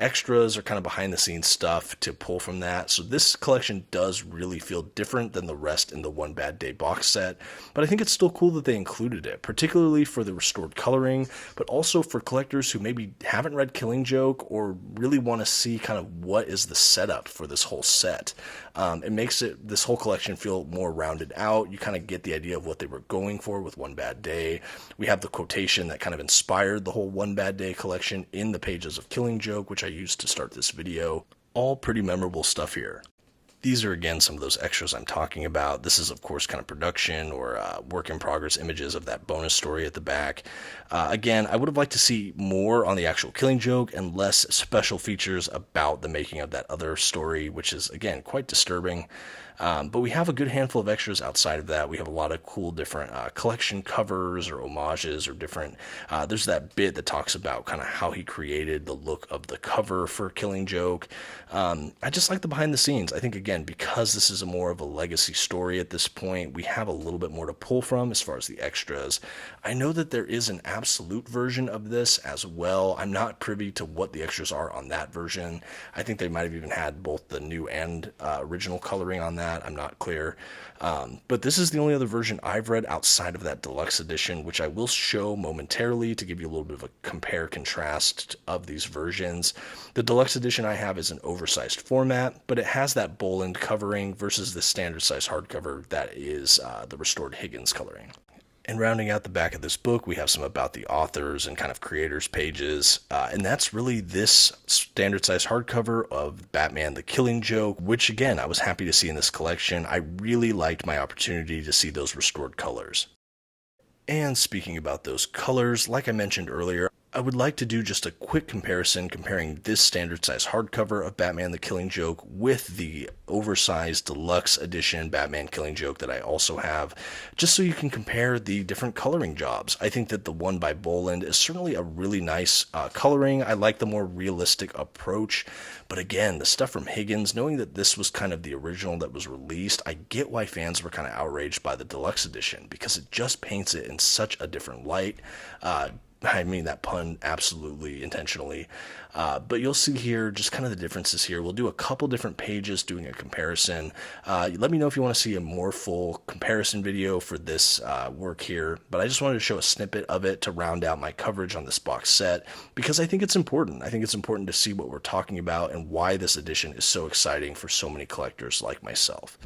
extras or kind of behind the scenes stuff to pull from that. So this collection does really feel different than the rest in the One Bad Day box set, but I think it's still cool that they included it, particularly for the restored coloring, but also for collectors who maybe haven't read Killing Joke or really want to see kind of what is the setup for this whole set. It makes this whole collection feel more rounded out. You kind of get the idea of what they were going for with One Bad Day. We have the quotation that kind of inspired the whole One Bad Day collection in the pages of Killing Joke, which I used to start this video. All pretty memorable stuff here. These are, again, some of those extras I'm talking about. This is, of course, kind of production or work-in-progress images of that bonus story at the back. Again, I would have liked to see more on the actual Killing Joke and less special features about the making of that other story, which is, again, quite disturbing. But we have a good handful of extras outside of that. We have a lot of cool different collection covers or homages or different... there's that bit that talks about kind of how he created the look of the cover for Killing Joke. I just like the behind the scenes. I think, again, because this is more of a legacy story at this point, we have a little bit more to pull from as far as the extras. I know that there is an absolute version of this as well. I'm not privy to what the extras are on that version. I think they might have even had both the new and original coloring on that. I'm not clear. But this is the only other version I've read outside of that deluxe edition, which I will show momentarily to give you a little bit of a compare-contrast of these versions. The deluxe edition I have is an oversized format, but it has that Boland covering versus the standard size hardcover that is the restored Higgins coloring. And rounding out the back of this book, we have some about the authors and kind of creators pages. And that's really this standard size hardcover of Batman the Killing Joke, which, again, I was happy to see in this collection. I really liked my opportunity to see those restored colors. And speaking about those colors, like I mentioned earlier, I would like to do just a quick comparison comparing this standard size hardcover of Batman the Killing Joke with the oversized deluxe edition Batman Killing Joke that I also have, just so you can compare the different coloring jobs. I think that the one by Boland is certainly a really nice coloring. I like the more realistic approach, but again, the stuff from Higgins, knowing that this was kind of the original that was released, I get why fans were kind of outraged by the deluxe edition, because it just paints it in such a different light. I mean that pun absolutely intentionally. But you'll see here just kind of the differences here. We'll do a couple different pages doing a comparison. Let me know if you want to see a more full comparison video for this work here. But I just wanted to show a snippet of it to round out my coverage on this box set, because I think it's important. I think it's important to see what we're talking about and why this edition is so exciting for so many collectors like myself.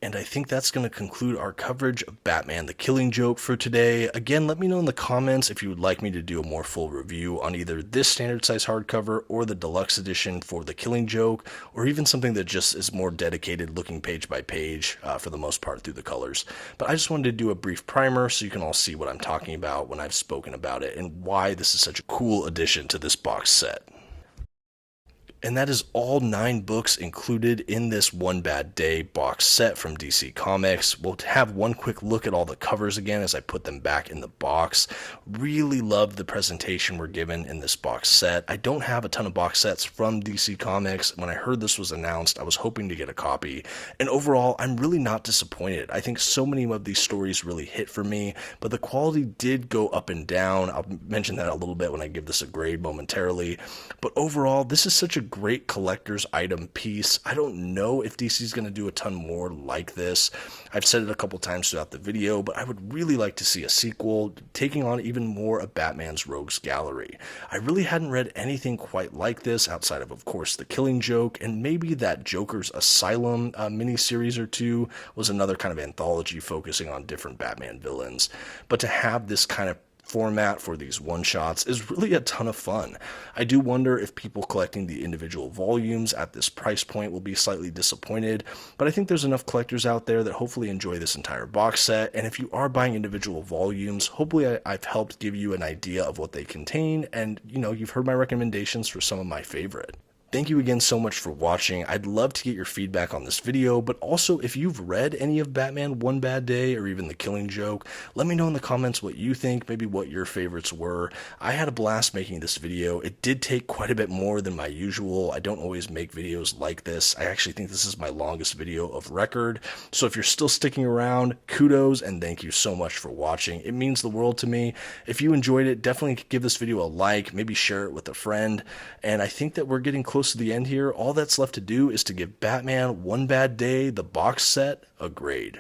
And I think that's going to conclude our coverage of Batman the Killing Joke for today. Again, let me know in the comments if you would like me to do a more full review on either this standard size hardcover or the deluxe edition for the Killing Joke, or even something that just is more dedicated, looking page by page for the most part through the colors. But I just wanted to do a brief primer so you can all see what I'm talking about when I've spoken about it and why this is such a cool addition to this box set. And that is all 9 books included in this One Bad Day box set from DC Comics. We'll have one quick look at all the covers again as I put them back in the box. Really love the presentation we're given in this box set. I don't have a ton of box sets from DC Comics. When I heard this was announced, I was hoping to get a copy. And overall, I'm really not disappointed. I think so many of these stories really hit for me, but the quality did go up and down. I'll mention that a little bit when I give this a grade momentarily. But overall, this is such a great collector's item piece. I don't know if DC's going to do a ton more like this. I've said it a couple times throughout the video, but I would really like to see a sequel taking on even more of Batman's Rogues Gallery. I really hadn't read anything quite like this outside of course, The Killing Joke, and maybe that Joker's Asylum miniseries or two was another kind of anthology focusing on different Batman villains. But to have this kind of format for these one-shots is really a ton of fun. I do wonder if people collecting the individual volumes at this price point will be slightly disappointed, but I think there's enough collectors out there that hopefully enjoy this entire box set, and if you are buying individual volumes, hopefully I've helped give you an idea of what they contain, and you've heard my recommendations for some of my favorite. Thank you again so much for watching. I'd love to get your feedback on this video, but also if you've read any of Batman One Bad Day or even The Killing Joke, let me know in the comments what you think, maybe what your favorites were. I had a blast making this video. It did take quite a bit more than my usual. I don't always make videos like this. I actually think this is my longest video of record. So if you're still sticking around, kudos and thank you so much for watching. It means the world to me. If you enjoyed it, definitely give this video a like, maybe share it with a friend. And I think that we're getting close to the end here. All that's left to do is to give Batman One Bad Day, the box set, a grade.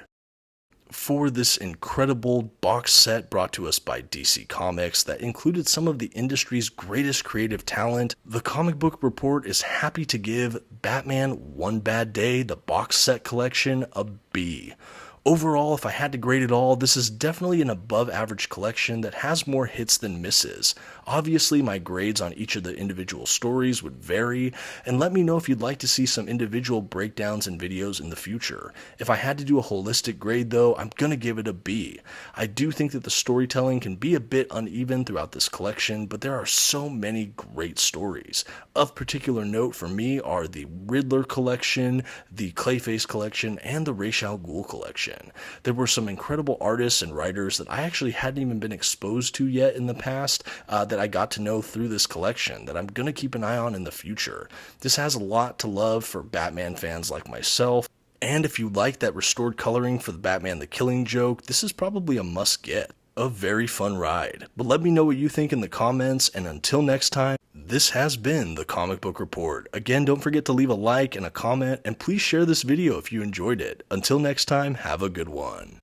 For this incredible box set brought to us by DC Comics that included some of the industry's greatest creative talent, the Comic Book Report is happy to give Batman One Bad Day, the box set collection, a B. Overall, if I had to grade it all, this is definitely an above average collection that has more hits than misses. Obviously, my grades on each of the individual stories would vary, and let me know if you'd like to see some individual breakdowns and videos in the future. If I had to do a holistic grade though, I'm gonna give it a B. I do think that the storytelling can be a bit uneven throughout this collection, but there are so many great stories. Of particular note for me are the Riddler collection, the Clayface collection, and the Ra's al Ghul collection. There were some incredible artists and writers that I actually hadn't even been exposed to yet in the past that I got to know through this collection that I'm going to keep an eye on in the future. This has a lot to love for Batman fans like myself, and if you like that restored coloring for the Batman The Killing Joke, this is probably a must get. A very fun ride. But let me know what you think in the comments, and until next time, this has been the Comic Book Report. Again, don't forget to leave a like and a comment, and please share this video if you enjoyed it. Until next time, have a good one.